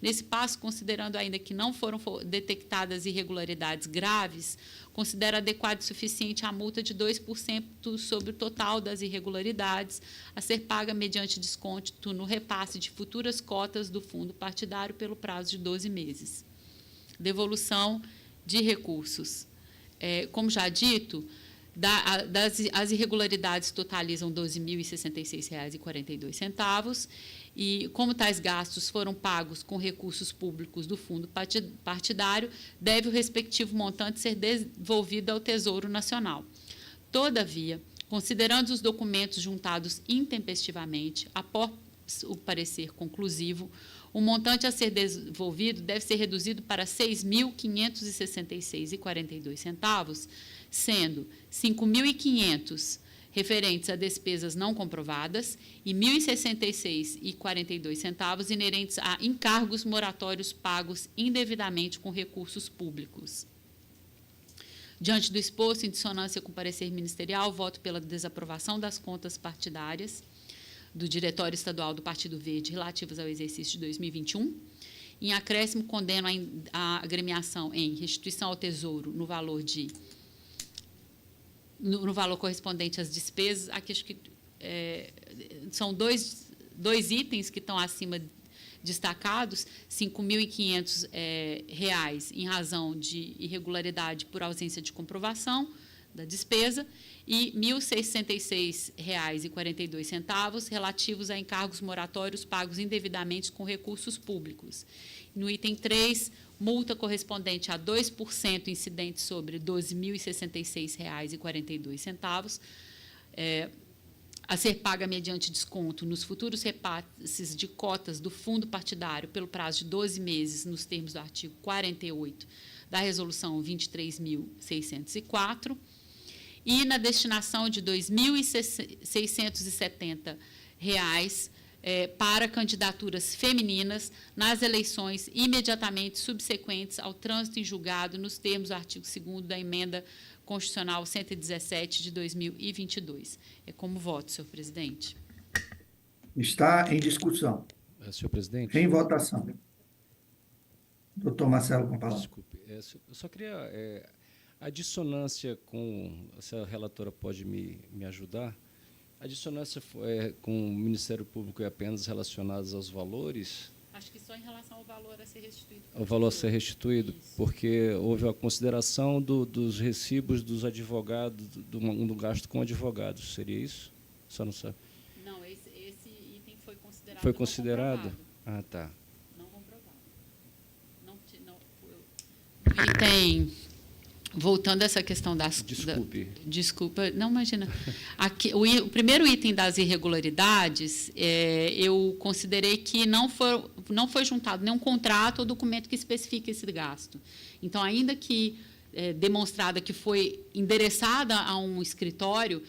Nesse passo, considerando ainda que não foram detectadas irregularidades graves, considera adequado e suficiente a multa de 2% sobre o total das irregularidades a ser paga mediante desconto no repasse de futuras cotas do fundo partidário pelo prazo de 12 meses. Devolução de recursos. Como já dito, as irregularidades totalizam R$ 12.066,42 e, como tais gastos foram pagos com recursos públicos do fundo partidário, deve o respectivo montante ser devolvido ao Tesouro Nacional. Todavia, considerando os documentos juntados intempestivamente, após o parecer conclusivo, o montante a ser devolvido deve ser reduzido para R$ 6.566,42, sendo R$ 5.500 referentes a despesas não comprovadas e R$ 1.066,42 inerentes a encargos moratórios pagos indevidamente com recursos públicos. Diante do exposto, em dissonância com o parecer ministerial, voto pela desaprovação das contas partidárias do Diretório Estadual do Partido Verde relativas ao exercício de 2021. Em acréscimo, condeno a agremiação em restituição ao Tesouro no valor correspondente às despesas. Aqui acho que são dois itens que estão acima destacados, R$ 5.500 em razão de irregularidade por ausência de comprovação da despesa e R$ 1.066,42 relativos a encargos moratórios pagos indevidamente com recursos públicos. No item 3, multa correspondente a 2% incidente sobre R$ 12.066,42, a ser paga mediante desconto nos futuros repasses de cotas do fundo partidário pelo prazo de 12 meses, nos termos do artigo 48 da Resolução 23.604, e na destinação de R$ 2.670 para candidaturas femininas nas eleições imediatamente subsequentes ao trânsito em julgado, nos termos do artigo 2º da Emenda Constitucional 117 de 2022. É como voto, senhor presidente. Está em discussão. Senhor presidente. Em votação. Doutor Marcelo, com a palavra. Desculpe, eu só queria... a dissonância com... Se a relatora pode me ajudar. A dissonância com o Ministério Público é apenas relacionada aos valores? Acho que só em relação ao valor a ser restituído. O valor a ser restituído, Isso. porque houve a consideração dos recibos dos advogados, do gasto com advogados. Seria isso? Só não sabe. Não, esse item foi considerado. Foi considerado? Não comprovado. Ah, tá. Não comprovado. O item, voltando a essa questão das... Desculpe. Desculpa, não, imagina. Aqui, o primeiro item das irregularidades, eu considerei que não foi juntado nenhum contrato ou documento que especifique esse gasto. Então, ainda que demonstrada que foi endereçada a um escritório,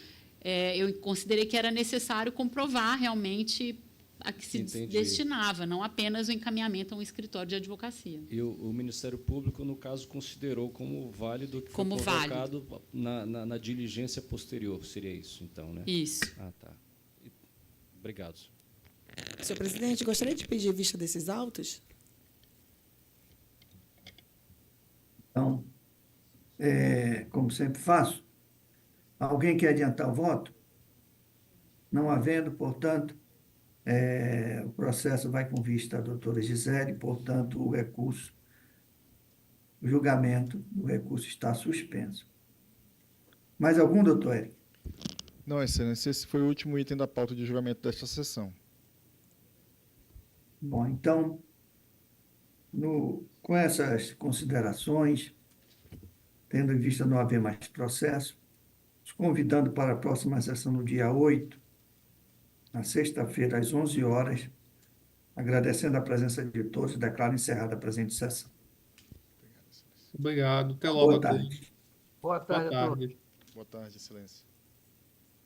eu considerei que era necessário comprovar realmente a que se destinava, não apenas o encaminhamento a um escritório de advocacia. E o Ministério Público, no caso, considerou como válido que foi Como colocado na diligência posterior, seria isso, então, né? Isso. Ah, tá. Obrigado. Senhor presidente, gostaria de pedir vista desses autos. Então, como sempre faço, alguém quer adiantar o voto? Não havendo, portanto, o processo vai com vista à doutora Gisele, portanto, o julgamento do recurso está suspenso. Mais algum, doutor Eric? Não, excelência, esse foi o último item da pauta de julgamento desta sessão. Bom, então, com essas considerações, tendo em vista não haver mais processo, os convidando para a próxima sessão no dia 8, na sexta-feira, às 11 horas, agradecendo a presença de todos, declaro encerrada a presente sessão. Obrigado. Até logo Boa a todos. tarde. Boa tarde a todos. Boa tarde, excelência.